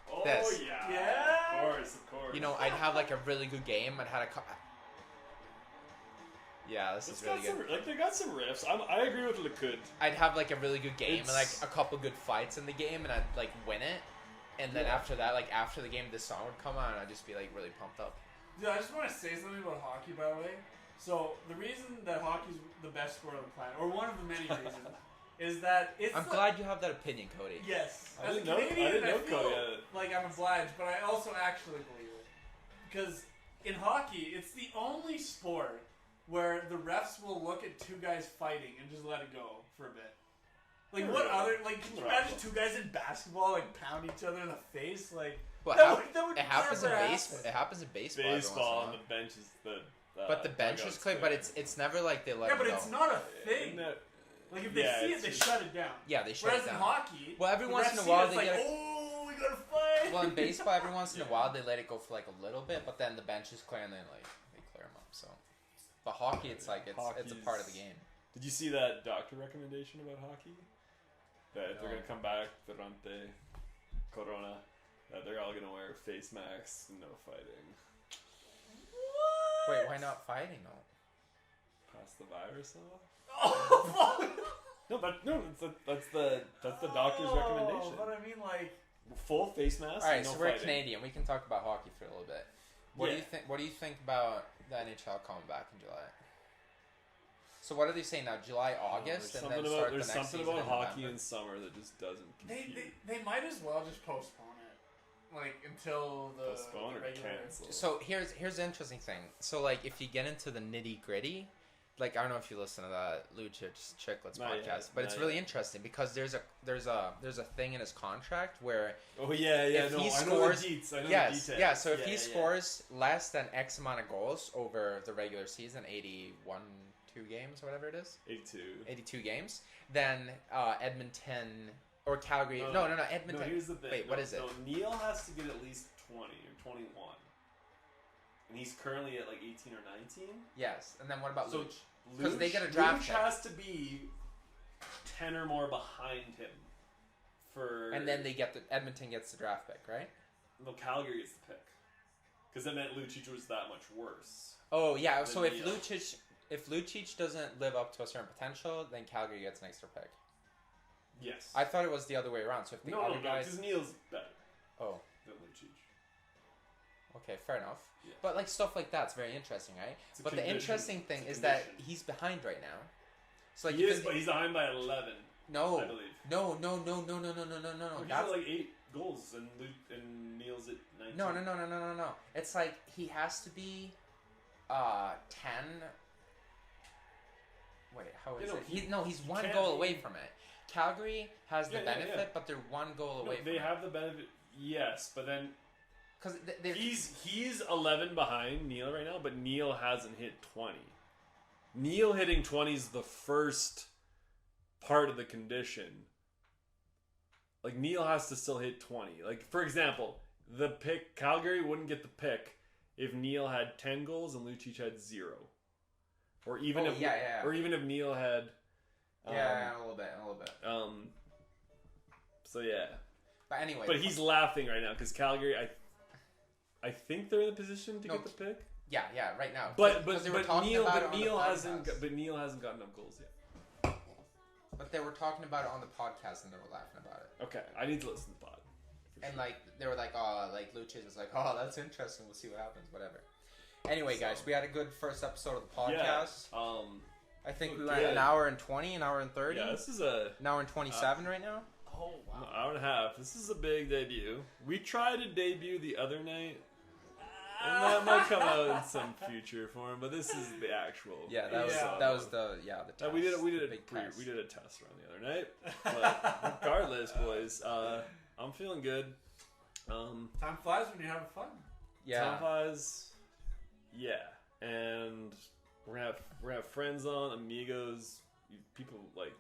Oh this. yeah. Yeah. Of course. You know, I'd have like a really good game. I'd had a couple. Yeah, this It's is really got good. some, like they got some riffs. I agree with Likud. I'd have like a really good game and like It's- a couple good fights in the game, and I'd like win it. And then Yeah. after that, like after the game, this song would come on, and I'd just be like really pumped up. Dude, I just want to say something about hockey, by the way. So the reason that hockey's the best sport on the planet, or one of the many reasons, is that it's. I'm glad you have that opinion, Cody. Yes, I as a didn't know- Canadian, I didn't know feel Cody had it. like I'm obliged, but I also actually believe it because in hockey, it's the only sport where the refs will look at two guys fighting and just let it go for a bit. Like what other? Like, can you imagine two guys in basketball like pound each other in the face? Like Well, that would it happens in never baseball. happen. It happens in baseball. every once in a Baseball while. on the bench is the. But the bench is clear, but it's never like they let Yeah, it but go. it's not a thing. Like if they Yeah, see it, it's they just- shut it down. Yeah, they shut Whereas it in down. hockey, Well, every the once refs in a see it, while it's they like, get it. oh, we gotta fight. Well, in baseball, every once in a Yeah. while they let it go for like a little bit, but then the bench is clear and then like they clear them up. So, but hockey, it's like it's a part of the game. Did you see that doctor recommendation about hockey? That if they're No. gonna come back durante Corona, that they're all gonna wear face masks and no fighting. Wait, why not fighting though? Pass the virus off. Oh, No, but no, that's the doctor's recommendation. But I mean, like, full face mask. All right, no so we're fighting. Canadian. We can talk about hockey for a little bit. What do you think? What do you think about the NHL coming back in July? So what are they saying now? July, August, and then start the next season. There's something about hockey November? in summer that just doesn't compute. They might as well just postpone it, like until the Postpone or regular. cancel. So here's the interesting thing. So like if you get into the nitty gritty, like I don't know if you listen to that Lucic Chicklets Not podcast, yet, but not it's really yet. interesting because there's a thing in his contract where Oh yeah. if No, he I know scores, the deets. I know yes, the details. yeah. So if he scores less than X amount of goals over the regular season, 2 games or whatever it is, 82 games, then Edmonton or Calgary. No, Edmonton. No, here's the thing. Wait, what is it? No, Neil has to get at least 20 or 21. And he's currently at like 18 or 19. Yes, and then what about So Luch? Because they get a draft Luch pick. has to be 10 or more behind him for. And then Edmonton gets the draft pick, right? No, Calgary gets the pick. Because that meant Lucic was that much worse. Oh yeah. So than if Neil. Lucic doesn't live up to a certain potential, then Calgary gets an extra pick. Yes. I thought it was the other way around. So if the other guys, because Neil's better oh, than Lucic. okay, fair enough. Yeah. But like stuff like that's very interesting, right? It's a But the condition. interesting thing It's a is that condition. he's behind right now. So like He is, but he's behind by 11. no, I believe. no. He's That's at like 8 goals, and Neil's at 19. no. It's like he has to be 10. Wait, how is it? He's one can't goal be- away from it. Calgary has the Yeah, yeah, benefit, yeah. but they're one goal No, away from they it. have the benefit, yes, but then Because he's 11 behind Neil right now, but Neil hasn't hit 20. Neil hitting 20 is the first part of the condition. Like Neil has to still hit 20. Like for example, the pick Calgary wouldn't get the pick if Neil had 10 goals and Lucic had 0. Or even or even if Neil had a little bit. So yeah. But anyway, But he's laughing right now because Calgary, I think they're in the position to get the pick. yeah, right now. But Because they were but talking Neil about it but on Neil the hasn't podcast. but Neil hasn't gotten enough goals yet. But they were talking about it on the podcast and they were laughing about it. Okay, I need to listen to the pod. And like they were like, oh, like Lucic was like, oh, that's interesting. We'll see what happens. Whatever. Anyway, guys, we had a good first episode of the podcast. Yeah. I think we good. went an hour and 20, an hour and 30. Yeah, this is an hour and 27 right now. Oh wow. hour and a half. This is a big debut. We tried to debut the other night, and that might come out in some future form. But this is the actual. Yeah, that was the test. We did a big test. we did a test run the other night. But regardless, boys, I'm feeling good. Time flies when you're having fun. Yeah. Time flies. Yeah, and we're gonna have friends on, amigos, people like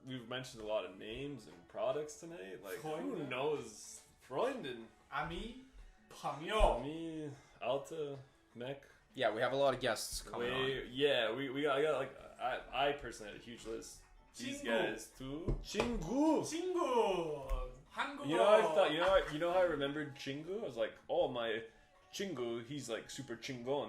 we've mentioned a lot of names and products tonight. Like who knows? Freunden, Ami, Pamio. me, Alta, Mech. Yeah, we have a lot of guests coming on. Yeah, I got like I personally had a huge list. These Chingu. guys too. Chingu. Chingu. Hangugo. You know, I thought you know how I remembered Chingu. I was like, oh my Chingu, he's like super chingon.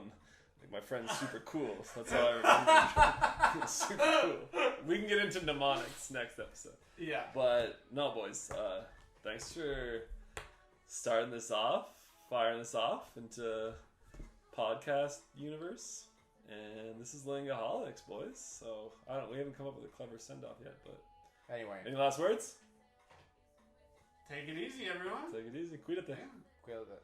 Like my friend's super cool. That's how I remember. Super cool. We can get into mnemonics next episode. Yeah. But no, boys. Thanks for starting this off, firing this off into podcast universe. And this is Lingoholics, boys. So we haven't come up with a clever send off yet. But Anyway. any last words? Take it easy, everyone. Take it easy. Cuídate. Yeah. Cuídate.